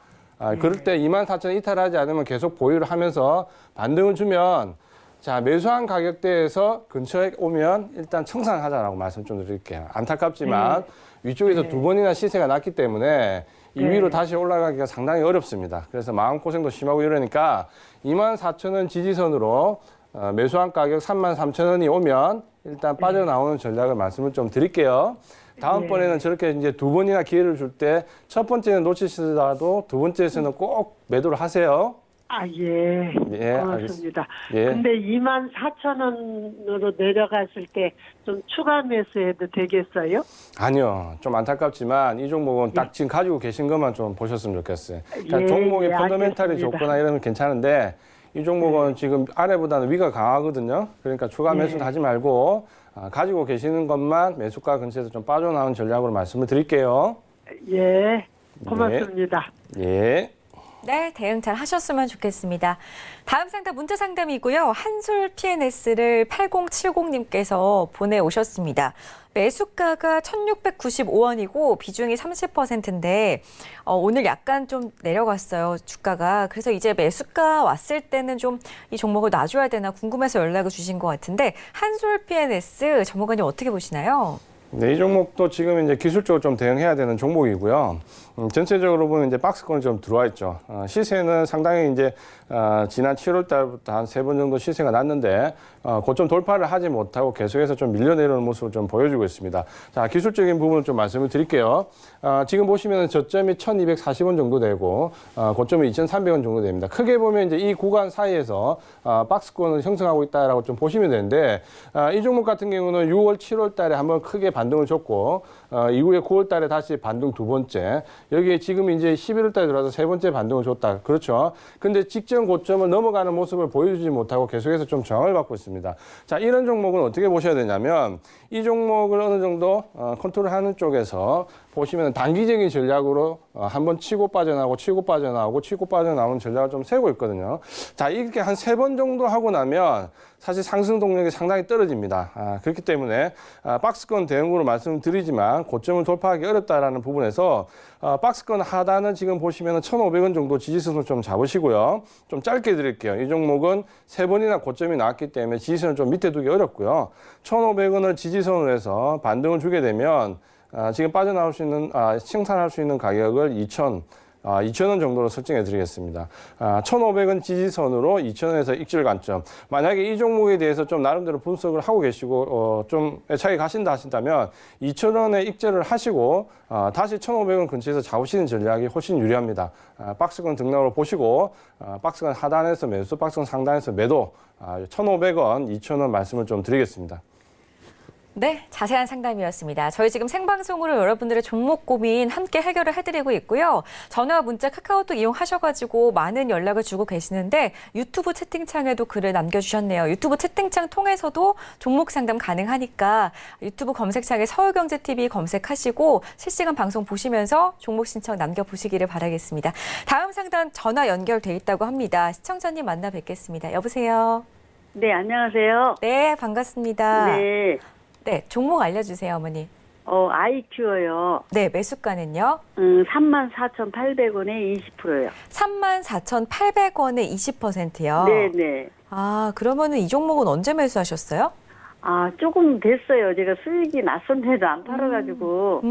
그럴 때 24,000원 이탈하지 않으면 계속 보유를 하면서 반등을 주면 자, 매수한 가격대에서 근처에 오면 일단 청산하자라고 말씀 좀 드릴게요. 안타깝지만 위쪽에서 두 번이나 시세가 났기 때문에 이 위로 다시 올라가기가 상당히 어렵습니다. 그래서 마음고생도 심하고 이러니까 24,000원 지지선으로 매수한 가격 33,000원이 오면 일단 빠져나오는 전략을 말씀을 좀 드릴게요. 다음번에는 저렇게 이제 두 번이나 기회를 줄 때 첫 번째는 놓치시더라도 두 번째에서는 꼭 매도를 하세요. 아, 예. 예, 고맙습니다. 예. 근데 24,000원으로 내려갔을 때 좀 추가 매수해도 되겠어요? 아니요. 좀 안타깝지만 이 종목은 딱 지금 가지고 계신 것만 좀 보셨으면 좋겠어요. 그러니까 예, 종목의 예, 펀더멘탈이 알겠습니다. 좋거나 이러면 괜찮은데 이 종목은 지금 아래보다는 위가 강하거든요. 그러니까 추가 매수는 하지 말고 가지고 계시는 것만 매수가 근처에서 좀 빠져나오는 전략으로 말씀을 드릴게요. 예. 고맙습니다. 예. 네, 대응 잘 하셨으면 좋겠습니다. 다음 상담 문자 상담이고요. 한솔 PNS를 8070님께서 보내오셨습니다. 매수가가 1,695원이고 비중이 30%인데 오늘 약간 좀 내려갔어요, 주가가. 그래서 이제 매수가 왔을 때는 좀 이 종목을 놔줘야 되나 궁금해서 연락을 주신 것 같은데 한솔 PNS 전문가님 어떻게 보시나요? 네, 이 종목도 지금 이제 기술적으로 좀 대응해야 되는 종목이고요. 전체적으로 보면 이제 박스권이 좀 들어와 있죠. 시세는 상당히 이제 지난 7월 달부터 한 3번 정도 시세가 났는데 고점 돌파를 하지 못하고 계속해서 좀 밀려 내려오는 모습을 좀 보여주고 있습니다. 자, 기술적인 부분을 좀 말씀을 드릴게요. 지금 보시면 저점이 1,240원 정도 되고 고점이 2,300원 정도 됩니다. 크게 보면 이제 이 구간 사이에서 박스권을 형성하고 있다라고 좀 보시면 되는데 이 종목 같은 경우는 6월, 7월 달에 한번 크게 반등을 줬고 이후에 9월 달에 다시 반등 두 번째, 여기에 지금 이제 11월 달에 들어와서 세 번째 반등을 줬다. 그렇죠. 근데 직전 고점을 넘어가는 모습을 보여주지 못하고 계속해서 좀 저항을 받고 있습니다. 자, 이런 종목은 어떻게 보셔야 되냐면 이 종목을 어느 정도 컨트롤하는 쪽에서 보시면 단기적인 전략으로 한번 치고 빠져나오고 치고 빠져나오고 치고 빠져나오는 전략을 좀 세우고 있거든요. 자, 이렇게 한 3번 정도 하고 나면 사실 상승 동력이 상당히 떨어집니다. 그렇기 때문에 박스권 대응으로 말씀드리지만 고점을 돌파하기 어렵다라는 부분에서 박스권 하단은 지금 보시면 1,500원 정도 지지선을 좀 잡으시고요. 좀 짧게 드릴게요. 이 종목은 3번이나 고점이 나왔기 때문에 지지선을 좀 밑에 두기 어렵고요. 1,500원을 지지선으로 해서 반등을 주게 되면 지금 빠져나올 수 있는, 생산할 수 있는 가격을 2,000원 정도로 설정해 드리겠습니다. 1,500원 지지선으로 2,000원에서 익절 관점. 만약에 이 종목에 대해서 좀 나름대로 분석을 하고 계시고, 좀 애착이 가신다 하신다면 2,000원에 익절을 하시고, 다시 1,500원 근처에서 잡으시는 전략이 훨씬 유리합니다. 박스권 등락으로 보시고, 박스권 하단에서 매수, 박스권 상단에서 매도, 1,500원, 2,000원 말씀을 좀 드리겠습니다. 네, 자세한 상담이었습니다. 저희 지금 생방송으로 여러분들의 종목 고민 함께 해결을 해드리고 있고요. 전화와 문자, 카카오톡 이용하셔가지고 많은 연락을 주고 계시는데 유튜브 채팅창에도 글을 남겨주셨네요. 유튜브 채팅창 통해서도 종목 상담 가능하니까 유튜브 검색창에 서울경제TV 검색하시고 실시간 방송 보시면서 종목 신청 남겨보시기를 바라겠습니다. 다음 상담 전화 연결돼 있다고 합니다. 시청자님 만나 뵙겠습니다. 여보세요? 네, 안녕하세요. 네, 반갑습니다. 네. 네, 종목 알려주세요, 어머니. 아이큐어요. 네, 매수가는요? 34,800원에 20%요. 34,800원에 20%요? 네네. 아, 그러면은 이 종목은 언제 매수하셨어요? 조금 됐어요. 제가 수익이 났었는데도 안 팔아가지고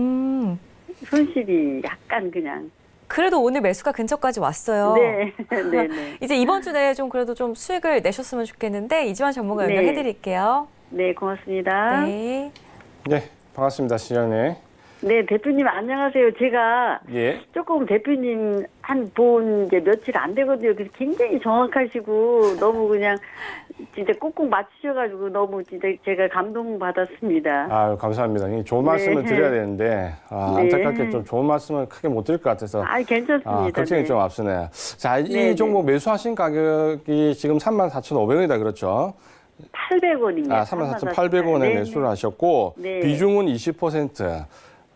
손실이 약간 그냥. 그래도 오늘 매수가 근처까지 왔어요. 네, 네네. 이제 이번 주 내에 좀 그래도 좀 수익을 내셨으면 좋겠는데 이지환 전문가 네. 연결해드릴게요. 네, 고맙습니다. 네. 네, 반갑습니다. 시장님. 네, 대표님 안녕하세요. 제가 예. 조금 대표님 본 이제 며칠 안 되거든요. 그래서 굉장히 정확하시고 너무 그냥 진짜 꾹꾹 맞추셔가지고 너무 진짜 제가 감동받았습니다. 감사합니다. 이 좋은 말씀을 네. 드려야 되는데, 네. 안타깝게 좀 좋은 말씀을 크게 못 드릴 것 같아서. 괜찮습니다. 걱정이 네. 좀 앞서네요. 자, 이 네, 종목 매수하신 가격이 지금 34,500원이다, 그렇죠? 800원입니다. 34,800원에 네, 매수를 하셨고, 네. 비중은 20%.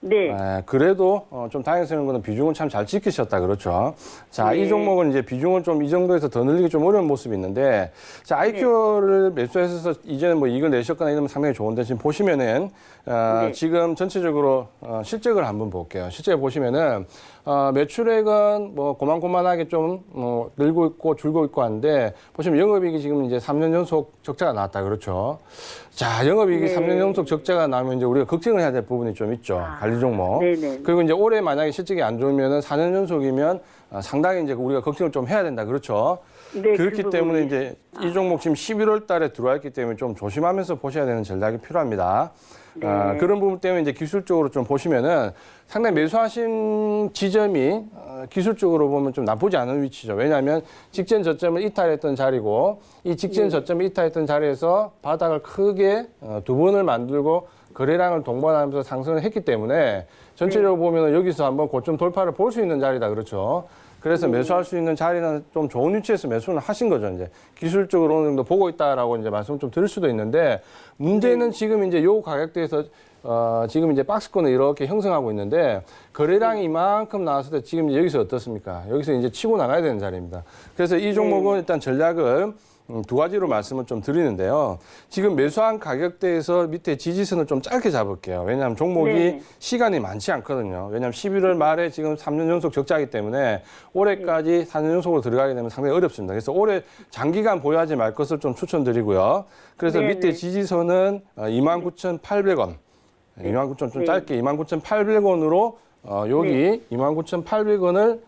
네. 그래도 좀 다행스러운 거는 비중은 참 잘 지키셨다, 그렇죠? 자, 네. 이 종목은 이제 비중을 좀 이 정도에서 더 늘리기 좀 어려운 모습이 있는데, 자, IQ를 매수해서 이전에 뭐 이익을 내셨거나 이러면 상당히 좋은데, 지금 보시면은, 네. 지금 전체적으로 실적을 한번 볼게요. 실제 보시면은, 매출액은 뭐 고만고만하게 좀 늘고 있고 줄고 있고 한데, 보시면 영업이익이 지금 이제 3년 연속 적자가 나왔다, 그렇죠? 자, 영업이익이 네. 3년 연속 적자가 나면 이제 우리가 걱정을 해야 될 부분이 좀 있죠. 관리 종목. 네네. 그리고 이제 올해 만약에 실적이 안 좋으면은 4년 연속이면 상당히 이제 우리가 걱정을 좀 해야 된다, 그렇죠? 네, 그렇기 그 때문에 부분이. 이제 이 종목 지금 11월 달에 들어와 있기 때문에 좀 조심하면서 보셔야 되는 전략이 필요합니다. 네. 그런 부분 때문에 이제 기술적으로 좀 보시면은 상당히 매수하신 지점이 기술적으로 보면 좀 나쁘지 않은 위치죠. 왜냐하면 직전 저점을 이탈했던 자리고 이 직전 저점을 이탈했던 자리에서 바닥을 크게 두 번을 만들고 거래량을 동반하면서 상승을 했기 때문에 전체적으로 보면 여기서 한번 고점 돌파를 볼 수 있는 자리다. 그렇죠. 그래서 매수할 수 있는 자리는 좀 좋은 위치에서 매수를 하신 거죠. 이제 기술적으로 어느 정도 보고 있다라고 이제 말씀 좀 드릴 수도 있는데 문제는 지금 이제 요 가격대에서 지금 이제 박스권을 이렇게 형성하고 있는데 거래량이 이만큼 나왔을 때 지금 여기서 어떻습니까? 여기서 이제 치고 나가야 되는 자리입니다. 그래서 이 종목은 일단 전략을 두 가지로 말씀을 좀 드리는데요. 지금 매수한 가격대에서 밑에 지지선을 좀 짧게 잡을게요. 왜냐하면 종목이 네. 시간이 많지 않거든요. 왜냐하면 11월 말에 지금 3년 연속 적자이기 때문에 올해까지 4년 연속으로 들어가게 되면 상당히 어렵습니다. 그래서 올해 장기간 보유하지 말 것을 좀 추천드리고요. 그래서 네, 밑에 네. 지지선은 29,800원. 29,000좀 네. 짧게 29,800원으로 여기 29,800원을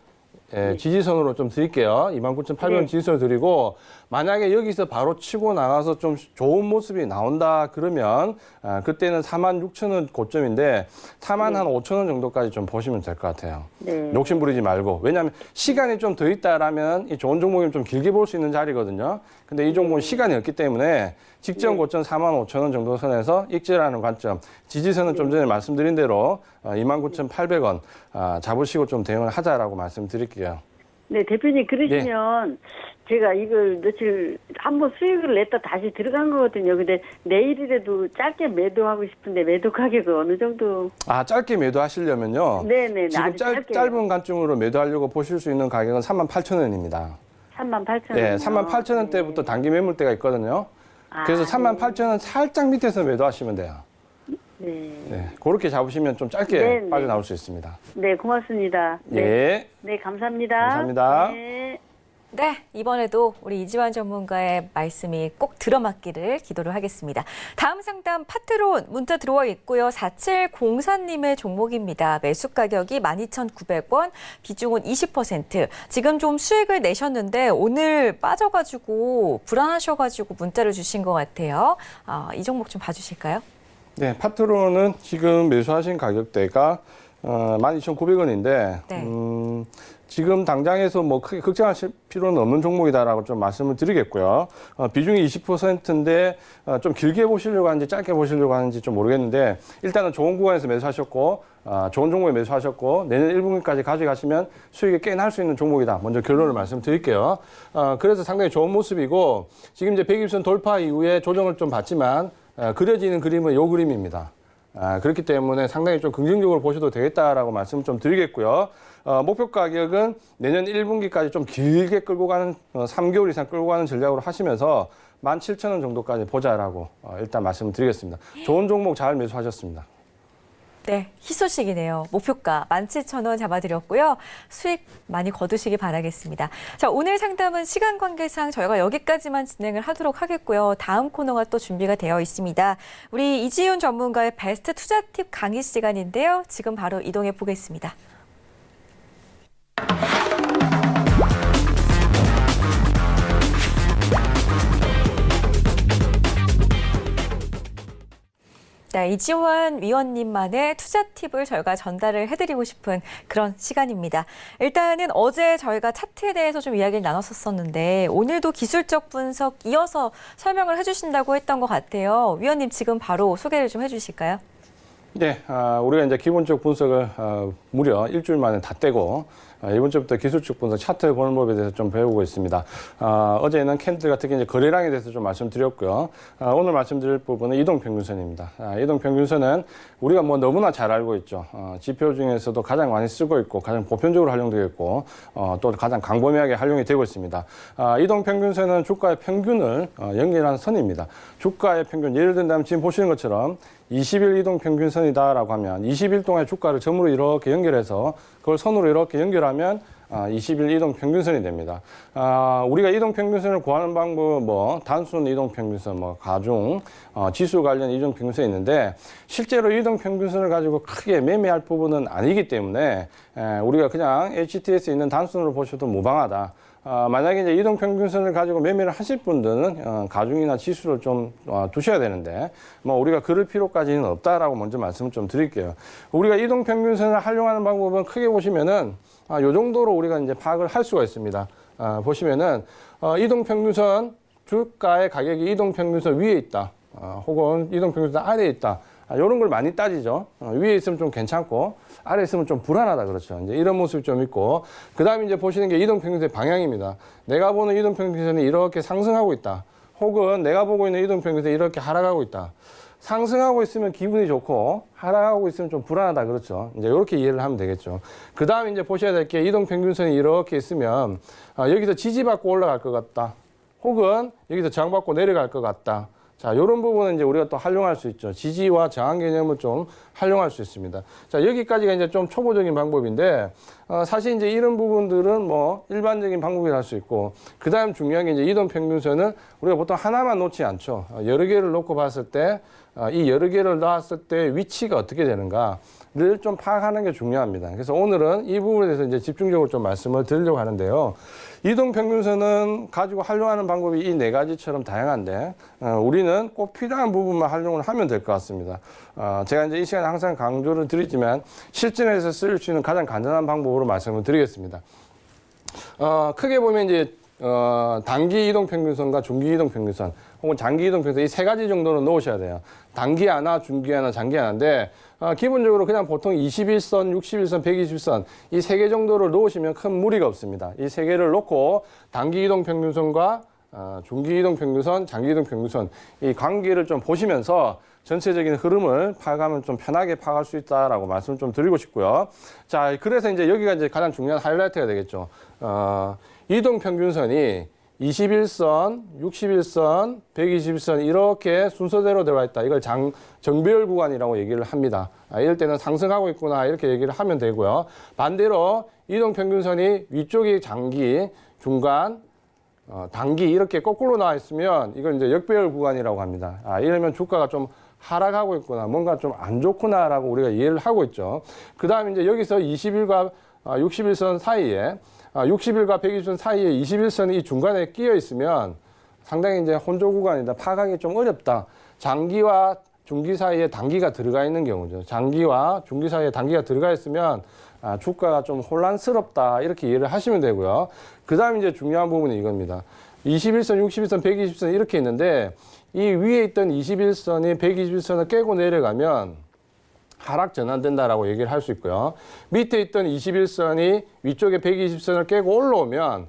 지지선으로 좀 드릴게요. 29,800원 네. 지지선을 드리고 만약에 여기서 바로 치고 나가서 좀 좋은 모습이 나온다 그러면 그때는 46,000원 고점인데 45,000원 정도까지 좀 보시면 될 것 같아요. 네. 욕심 부리지 말고. 왜냐하면 시간이 좀 더 있다라면 이 좋은 종목이면 좀 길게 볼 수 있는 자리거든요. 근데 이 종목은 시간이 없기 때문에 직전 고점 45,000원 정도 선에서 익절하는 관점. 지지선은 좀 전에 말씀드린 대로 29,800원 잡으시고 좀 대응을 하자라고 말씀드릴게요. 네, 대표님 그러시면 제가 이걸 며칠 한번 수익을 냈다 다시 들어간 거거든요. 근데 내일이라도 짧게 매도하고 싶은데 매도 가격은 어느 정도? 짧게 매도하시려면요. 네네. 지금 짧은 관점으로 매도하려고 보실 수 있는 가격은 38,000원입니다. 38,000원. 예, 38,000원대부터 단기 매물대가 있거든요. 그래서 38,000원 살짝 밑에서 매도하시면 돼요. 네. 네, 그렇게 잡으시면 좀 짧게 네, 네. 빠져나올 수 있습니다. 네, 고맙습니다. 네. 예. 네, 감사합니다. 감사합니다. 네. 네, 이번에도 우리 이지환 전문가의 말씀이 꼭 들어맞기를 기도를 하겠습니다. 다음 상담 파트론 문자 들어와 있고요. 4704님의 종목입니다. 매수 가격이 12,900원, 비중은 20%. 지금 좀 수익을 내셨는데 오늘 빠져가지고 불안하셔가지고 문자를 주신 것 같아요. 이 종목 좀 봐주실까요? 네, 파트론은 지금 매수하신 가격대가 12,900원인데 네. 지금 당장에서 뭐 크게 걱정하실 필요는 없는 종목이다라고 좀 말씀을 드리겠고요. 비중이 20%인데 좀 길게 보시려고 하는지 짧게 보시려고 하는지 좀 모르겠는데 일단은 좋은 구간에서 매수하셨고 좋은 종목에 매수하셨고 내년 1분기까지 가져가시면 수익이 꽤 날 수 있는 종목이다. 먼저 결론을 말씀드릴게요. 그래서 상당히 좋은 모습이고 지금 이제 120선 돌파 이후에 조정을 좀 받지만 그려지는 그림은 요 그림입니다. 그렇기 때문에 상당히 좀 긍정적으로 보셔도 되겠다라고 말씀 좀 드리겠고요. 목표 가격은 내년 1분기까지 좀 길게 끌고 가는 3개월 이상 끌고 가는 전략으로 하시면서 17,000원 정도까지 보자라고 일단 말씀을 드리겠습니다. 좋은 종목 잘 매수하셨습니다. 네, 희소식이네요. 목표가 17,000원 잡아드렸고요. 수익 많이 거두시기 바라겠습니다. 자, 오늘 상담은 시간 관계상 저희가 여기까지만 진행을 하도록 하겠고요. 다음 코너가 또 준비가 되어 있습니다. 우리 이지훈 전문가의 베스트 투자 팁 강의 시간인데요. 지금 바로 이동해 보겠습니다. 네, 이지환 위원님만의 투자 팁을 저희가 전달을 해드리고 싶은 그런 시간입니다. 일단은 어제 저희가 차트에 대해서 좀 이야기를 나눴었는데 오늘도 기술적 분석 이어서 설명을 해주신다고 했던 것 같아요. 위원님 지금 바로 소개를 좀 해주실까요? 네, 우리가 이제 기본적 분석을 무려 일주일 만에 다 떼고 이번 주부터 기술적 분석 차트 보는 법에 대해서 좀 배우고 있습니다. 어제는 캔들 특히 이제 거래량에 대해서 좀 말씀드렸고요. 오늘 말씀드릴 부분은 이동평균선입니다. 이동평균선은 우리가 뭐 너무나 잘 알고 있죠. 지표 중에서도 가장 많이 쓰고 있고 가장 보편적으로 활용되고 있고 또 가장 광범위하게 활용이 되고 있습니다. 이동평균선은 주가의 평균을 연결하는 선입니다. 주가의 평균, 예를 든다면 지금 보시는 것처럼 20일 이동평균선이다라고 하면 20일 동안 주가를 점으로 이렇게 연결해서 그걸 선으로 이렇게 연결하면 20일 이동평균선이 됩니다. 우리가 이동평균선을 구하는 방법은 뭐 단순 이동평균선, 뭐 가중, 지수 관련 이동평균선이 있는데 실제로 이동평균선을 가지고 크게 매매할 부분은 아니기 때문에 우리가 그냥 HTS에 있는 단순으로 보셔도 무방하다. 만약에 이제 이동평균선을 가지고 매매를 하실 분들은 가중이나 지수를 좀 두셔야 되는데 뭐 우리가 그럴 필요까지는 없다라고 먼저 말씀을 좀 드릴게요. 우리가 이동평균선을 활용하는 방법은 크게 보시면은 요 정도로 우리가 이제 파악을 할 수가 있습니다. 보시면은 이동평균선 주가의 가격이 이동평균선 위에 있다. 혹은 이동평균선 아래에 있다. 이런 걸 많이 따지죠. 위에 있으면 좀 괜찮고 아래에 있으면 좀 불안하다 그렇죠. 이제 이런 모습이 좀 있고 그다음에 이제 보시는 게 이동평균선의 방향입니다. 내가 보는 이동평균선이 이렇게 상승하고 있다. 혹은 내가 보고 있는 이동평균선이 이렇게 하락하고 있다. 상승하고 있으면 기분이 좋고 하락하고 있으면 좀 불안하다 그렇죠. 이제 이렇게 이해를 하면 되겠죠. 그다음에 이제 보셔야 될 게 이동평균선이 이렇게 있으면 여기서 지지받고 올라갈 것 같다. 혹은 여기서 저항받고 내려갈 것 같다. 자, 이런 부분은 이제 우리가 또 활용할 수 있죠. 지지와 저항 개념을 좀 활용할 수 있습니다. 자, 여기까지가 이제 좀 초보적인 방법인데, 사실 이제 이런 부분들은 뭐 일반적인 방법이라 할 수 있고, 그 다음 중요한 게 이제 이동평균선은 우리가 보통 하나만 놓지 않죠. 여러 개를 놓고 봤을 때, 이 여러 개를 놨을 때 위치가 어떻게 되는가를 좀 파악하는 게 중요합니다. 그래서 오늘은 이 부분에 대해서 이제 집중적으로 좀 말씀을 드리려고 하는데요. 이동평균선은 가지고 활용하는 방법이 이 네 가지처럼 다양한데 우리는 꼭 필요한 부분만 활용을 하면 될 것 같습니다. 제가 이제 이 시간에 항상 강조를 드리지만 실전에서 쓸 수 있는 가장 간단한 방법으로 말씀을 드리겠습니다. 크게 보면 이제 단기 이동평균선과 중기 이동평균선 혹은 장기 이동평균선 이 세 가지 정도는 놓으셔야 돼요. 단기 하나, 중기 하나, 장기 하나인데 기본적으로 그냥 보통 21선, 61선, 120선 이 세 개 정도를 놓으시면 큰 무리가 없습니다. 이 세 개를 놓고 단기 이동평균선과 중기 이동평균선, 장기 이동평균선 이 관계를 좀 보시면서 전체적인 흐름을 파악하면 좀 편하게 파악할 수 있다라고 말씀을 좀 드리고 싶고요. 자, 그래서 이제 여기가 이제 가장 중요한 하이라이트가 되겠죠. 이동평균선이 21선, 61선, 121선 이렇게 순서대로 들어와 있다. 이걸 정배열 구간이라고 얘기를 합니다. 이럴 때는 상승하고 있구나 이렇게 얘기를 하면 되고요. 반대로 이동평균선이 위쪽이 장기, 중간, 단기 이렇게 거꾸로 나와 있으면 이걸 이제 역배열 구간이라고 합니다. 이러면 주가가 좀 하락하고 있구나, 뭔가 좀 안 좋구나라고 우리가 이해를 하고 있죠. 그 다음에 이제 여기서 20일과 60일선 사이에 60일과 120선 사이에 21선이 이 중간에 끼어 있으면 상당히 이제 혼조 구간이다. 파악하기 좀 어렵다. 장기와 중기 사이에 단기가 들어가 있는 경우죠. 장기와 중기 사이에 단기가 들어가 있으면 주가가 좀 혼란스럽다. 이렇게 이해를 하시면 되고요. 그 다음에 이제 중요한 부분이 이겁니다. 21선, 60일선, 120선 이렇게 있는데 이 위에 있던 21선이 121선을 깨고 내려가면 하락 전환된다라고 얘기를 할 수 있고요. 밑에 있던 21선이 위쪽에 120선을 깨고 올라오면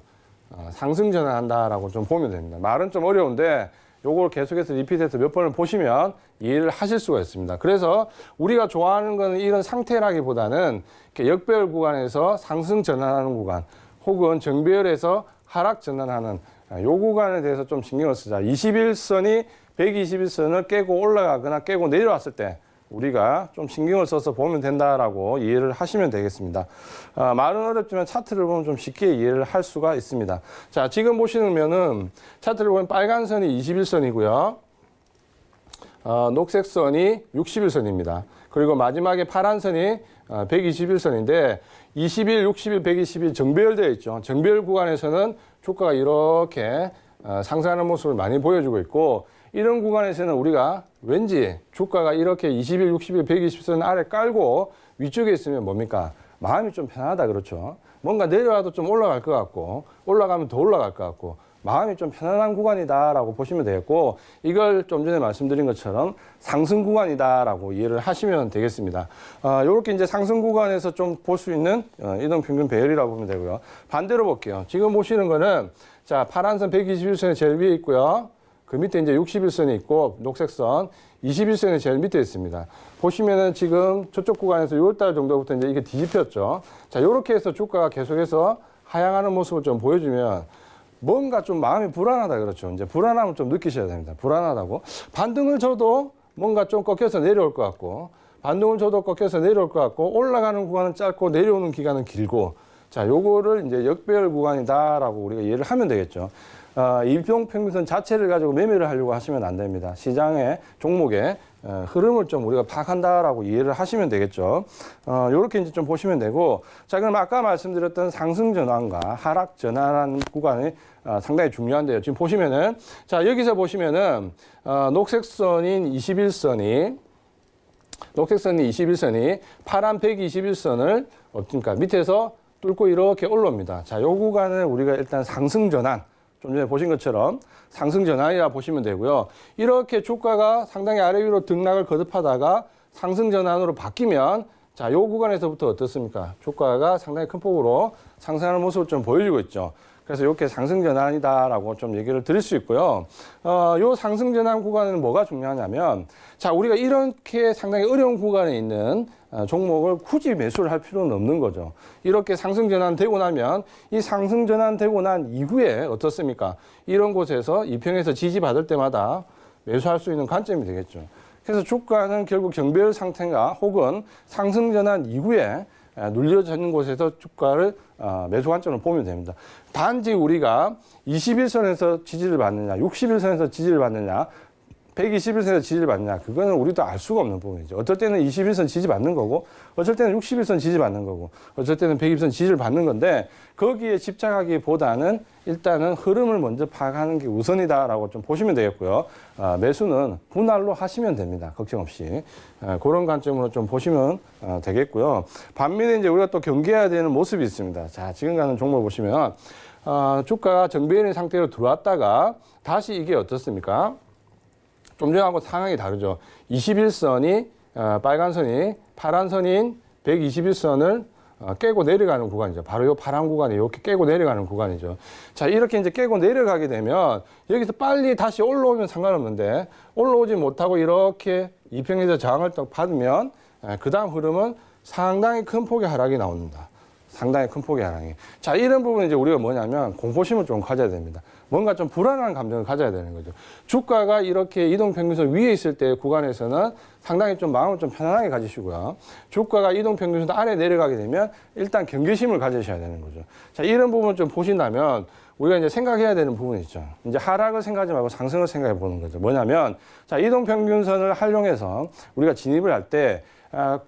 상승 전환한다라고 좀 보면 됩니다. 말은 좀 어려운데 요걸 계속해서 리피트해서 몇 번을 보시면 이해를 하실 수가 있습니다. 그래서 우리가 좋아하는 거는 이런 상태라기보다는 이렇게 역배열 구간에서 상승 전환하는 구간 혹은 정배열에서 하락 전환하는 요 구간에 대해서 좀 신경을 쓰자. 21선이 121선을 깨고 올라가거나 깨고 내려왔을 때 우리가 좀 신경을 써서 보면 된다라고 이해를 하시면 되겠습니다. 말은 어렵지만 차트를 보면 좀 쉽게 이해를 할 수가 있습니다. 자, 지금 보시면은 차트를 보면 빨간 선이 21선이고요. 녹색 선이 60일선입니다. 그리고 마지막에 파란 선이 121선인데 20일, 60일, 120일 정배열되어 있죠. 정배열 구간에서는 주가가 이렇게 상승하는 모습을 많이 보여주고 있고 이런 구간에서는 우리가 왠지 주가가 이렇게 20일, 60일, 120선 아래 깔고 위쪽에 있으면 뭡니까? 마음이 좀 편하다 그렇죠. 뭔가 내려와도 좀 올라갈 것 같고 올라가면 더 올라갈 것 같고 마음이 좀 편안한 구간이다라고 보시면 되겠고 이걸 좀 전에 말씀드린 것처럼 상승 구간이다라고 이해를 하시면 되겠습니다. 이렇게 이제 상승 구간에서 좀 볼 수 있는 이동평균 배열이라고 보면 되고요. 반대로 볼게요. 지금 보시는 거는 자 파란선 121선이 제일 위에 있고요. 그 밑에 이제 61선이 있고 녹색선 21선이 제일 밑에 있습니다. 보시면은 지금 저쪽 구간에서 6월달 정도부터 이제 이게 뒤집혔죠. 자, 요렇게 해서 주가가 계속해서 하향하는 모습을 좀 보여주면 뭔가 좀 마음이 불안하다 그렇죠. 이제 불안함을 좀 느끼셔야 됩니다. 불안하다고. 반등을 줘도 뭔가 좀 꺾여서 내려올 것 같고 반등을 줘도 꺾여서 내려올 것 같고 올라가는 구간은 짧고 내려오는 기간은 길고 자, 요거를 이제 역배열 구간이다라고 우리가 이해를 하면 되겠죠. 이동평균선 자체를 가지고 매매를 하려고 하시면 안 됩니다. 시장의 종목에 흐름을 좀 우리가 파악한다라고 이해를 하시면 되겠죠. 이렇게 이제 좀 보시면 되고, 자, 그럼 아까 말씀드렸던 상승 전환과 하락 전환하는 구간이 상당히 중요한데요. 지금 보시면은, 자, 여기서 보시면은, 녹색선인 21선이 파란 121선을, 그러니까 밑에서 뚫고 이렇게 올라옵니다. 자, 요 구간을 우리가 일단 상승 전환, 좀 전에 보신 것처럼 상승 전환이라 보시면 되고요. 이렇게 주가가 상당히 아래 위로 등락을 거듭하다가 상승 전환으로 바뀌면, 자, 요 구간에서부터 어떻습니까? 주가가 상당히 큰 폭으로 상승하는 모습을 좀 보여주고 있죠. 그래서 이렇게 상승 전환이다라고 좀 얘기를 드릴 수 있고요. 요 상승 전환 구간은 뭐가 중요하냐면, 자, 우리가 이렇게 상당히 어려운 구간에 있는 종목을 굳이 매수를 할 필요는 없는 거죠. 이렇게 상승 전환 되고 나면, 이 상승 전환 되고 난 이후에 어떻습니까? 이런 곳에서 이평에서 지지받을 때마다 매수할 수 있는 관점이 되겠죠. 그래서 주가는 결국 정배열 상태가 혹은 상승 전환 이후에 눌려지는 곳에서 주가를 매수 관점으로 보면 됩니다. 단지 우리가 21선에서 지지를 받느냐, 61선에서 지지를 받느냐, 121선에서 지지를 받느냐, 그거는 우리도 알 수가 없는 부분이죠. 어쩔 때는 21선 지지 받는 거고, 어쩔 때는 61선 지지 받는 거고, 어쩔 때는 120선 지지를 받는 건데, 거기에 집착하기보다는 일단은 흐름을 먼저 파악하는 게 우선이다라고 좀 보시면 되겠고요. 매수는 분할로 하시면 됩니다. 걱정 없이. 그런 관점으로 좀 보시면 되겠고요. 반면에 이제 우리가 또 경계해야 되는 모습이 있습니다. 자, 지금 가는 종목 보시면, 주가가 정배열인 상태로 들어왔다가 다시 이게 어떻습니까? 좀 전하고 상황이 다르죠. 21선이 빨간 선이 파란 선인 121선을 깨고 내려가는 구간이죠. 바로 이 파란 구간이 이렇게 깨고 내려가는 구간이죠. 자, 이렇게 이제 깨고 내려가게 되면 여기서 빨리 다시 올라오면 상관없는데 올라오지 못하고 이렇게 이평에서 저항을 또 받으면 그 다음 흐름은 상당히 큰 폭의 하락이 나옵니다. 상당히 큰 폭의 하락이. 자, 이런 부분 이제 우리가 뭐냐면 공포심을 좀 가져야 됩니다. 뭔가 좀 불안한 감정을 가져야 되는 거죠. 주가가 이렇게 이동평균선 위에 있을 때 구간에서는 상당히 좀 마음을 좀 편안하게 가지시고요. 주가가 이동평균선 아래 내려가게 되면 일단 경계심을 가지셔야 되는 거죠. 자, 이런 부분을 좀 보신다면 우리가 이제 생각해야 되는 부분이 있죠. 이제 하락을 생각하지 말고 상승을 생각해 보는 거죠. 뭐냐면, 자, 이동평균선을 활용해서 우리가 진입을 할 때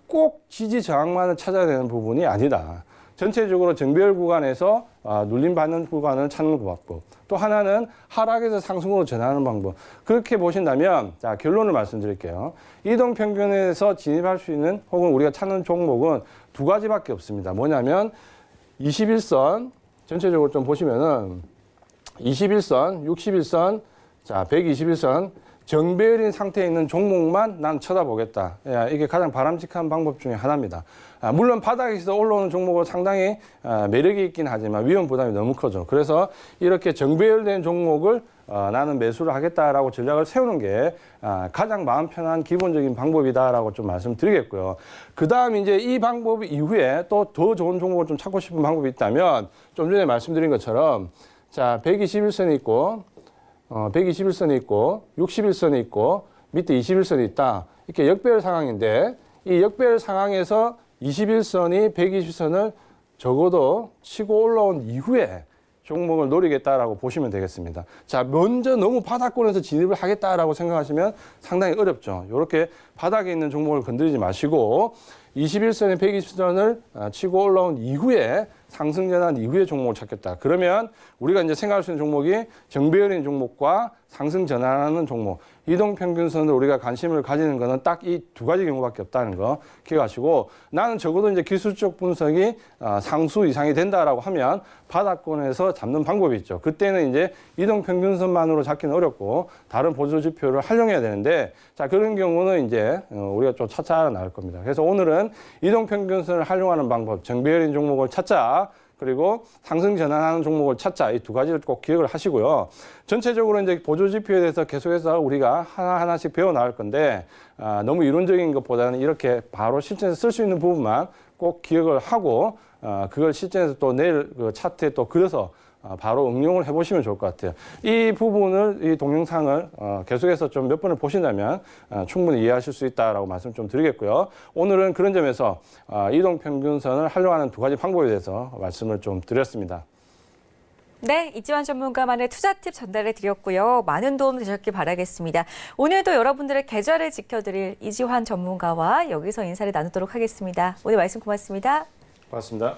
꼭 지지 저항만을 찾아야 되는 부분이 아니다. 전체적으로 정배열 구간에서 눌림받는 구간을 찾는 방법. 또 하나는 하락에서 상승으로 전환하는 방법. 그렇게 보신다면, 자, 결론을 말씀드릴게요. 이동평균에서 진입할 수 있는 혹은 우리가 찾는 종목은 두 가지밖에 없습니다. 뭐냐면 21선, 전체적으로 좀 보시면은 21선, 61선, 자, 121선, 정배열인 상태에 있는 종목만 난 쳐다보겠다. 이게 가장 바람직한 방법 중에 하나입니다. 물론 바닥에서 올라오는 종목은 상당히 매력이 있긴 하지만 위험 부담이 너무 커져. 그래서 이렇게 정배열된 종목을 나는 매수를 하겠다라고 전략을 세우는 게 가장 마음 편한 기본적인 방법이다라고 좀 말씀드리겠고요. 그 다음 이제 이 방법 이후에 또 더 좋은 종목을 좀 찾고 싶은 방법이 있다면 좀 전에 말씀드린 것처럼 자, 121선이 있고 121선이 있고 61선이 있고 밑에 21선이 있다. 이렇게 역배열 상황인데 이 역배열 상황에서 21선이 120선을 적어도 치고 올라온 이후에 종목을 노리겠다라고 보시면 되겠습니다. 자, 먼저 너무 바닥권에서 진입을 하겠다라고 생각하시면 상당히 어렵죠. 이렇게 바닥에 있는 종목을 건드리지 마시고 21선에 120선을 치고 올라온 이후에 상승 전환 이후에 종목을 찾겠다. 그러면 우리가 이제 생각할 수 있는 종목이 정배열인 종목과 상승 전환하는 종목, 이동평균선으로 우리가 관심을 가지는 것은 딱 이 두 가지 경우밖에 없다는 거 기억하시고, 나는 적어도 이제 기술적 분석이 상수 이상이 된다라고 하면 바닥권에서 잡는 방법이 있죠. 그때는 이제 이동평균선만으로 잡기는 어렵고 다른 보조 지표를 활용해야 되는데, 자, 그런 경우는 이제 우리가 좀 차차 나올 겁니다. 그래서 오늘은 이동평균선을 활용하는 방법, 정배열인 종목을 찾자, 그리고 상승 전환하는 종목을 찾자, 이 두 가지를 꼭 기억을 하시고요. 전체적으로 이제 보조 지표에 대해서 계속해서 우리가 하나하나씩 배워 나갈 건데, 너무 이론적인 것보다는 이렇게 바로 실전에서 쓸 수 있는 부분만 꼭 기억을 하고, 그걸 실전에서 또 내일 그 차트에 또 그려서 바로 응용을 해보시면 좋을 것 같아요. 이 부분을, 이 동영상을 계속해서 좀 몇 번을 보신다면 충분히 이해하실 수 있다라고 말씀 좀 드리겠고요. 오늘은 그런 점에서 이동평균선을 활용하는 두 가지 방법에 대해서 말씀을 좀 드렸습니다. 네, 이지환 전문가만의 투자 팁 전달해 드렸고요. 많은 도움 되셨길 바라겠습니다. 오늘도 여러분들의 계좌를 지켜드릴 이지환 전문가와 여기서 인사를 나누도록 하겠습니다. 오늘 말씀 고맙습니다. 고맙습니다.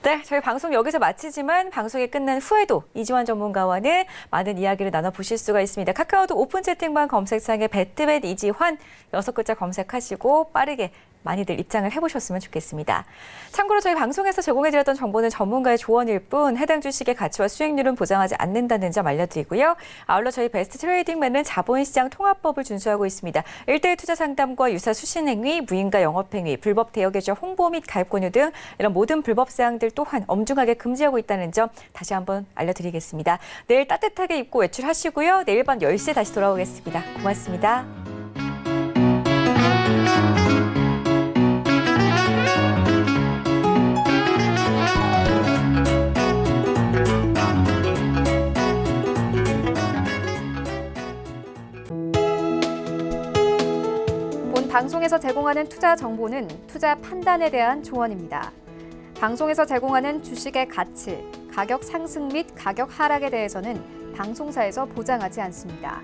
네, 저희 방송 여기서 마치지만 방송이 끝난 후에도 이지환 전문가와는 많은 이야기를 나눠보실 수가 있습니다. 카카오톡 오픈 채팅방 검색창에 배트벳 이지환 6글자 검색하시고 빠르게 많이들 입장을 해보셨으면 좋겠습니다. 참고로 저희 방송에서 제공해드렸던 정보는 전문가의 조언일 뿐 해당 주식의 가치와 수익률은 보장하지 않는다는 점 알려드리고요. 아울러 저희 베스트 트레이딩맨은 자본시장 통합법을 준수하고 있습니다. 1:1 투자 상담과 유사 수신행위, 무인가 영업행위, 불법 대여계좌 홍보 및 가입 권유 등 이런 모든 불법 사항들 또한 엄중하게 금지하고 있다는 점 다시 한번 알려드리겠습니다. 내일 따뜻하게 입고 외출하시고요. 내일 밤 10시에 다시 돌아오겠습니다. 고맙습니다. 본 방송에서 제공하는 투자 정보는 투자 판단에 대한 조언입니다. 방송에서 제공하는 주식의 가치, 가격 상승 및 가격 하락에 대해서는 방송사에서 보장하지 않습니다.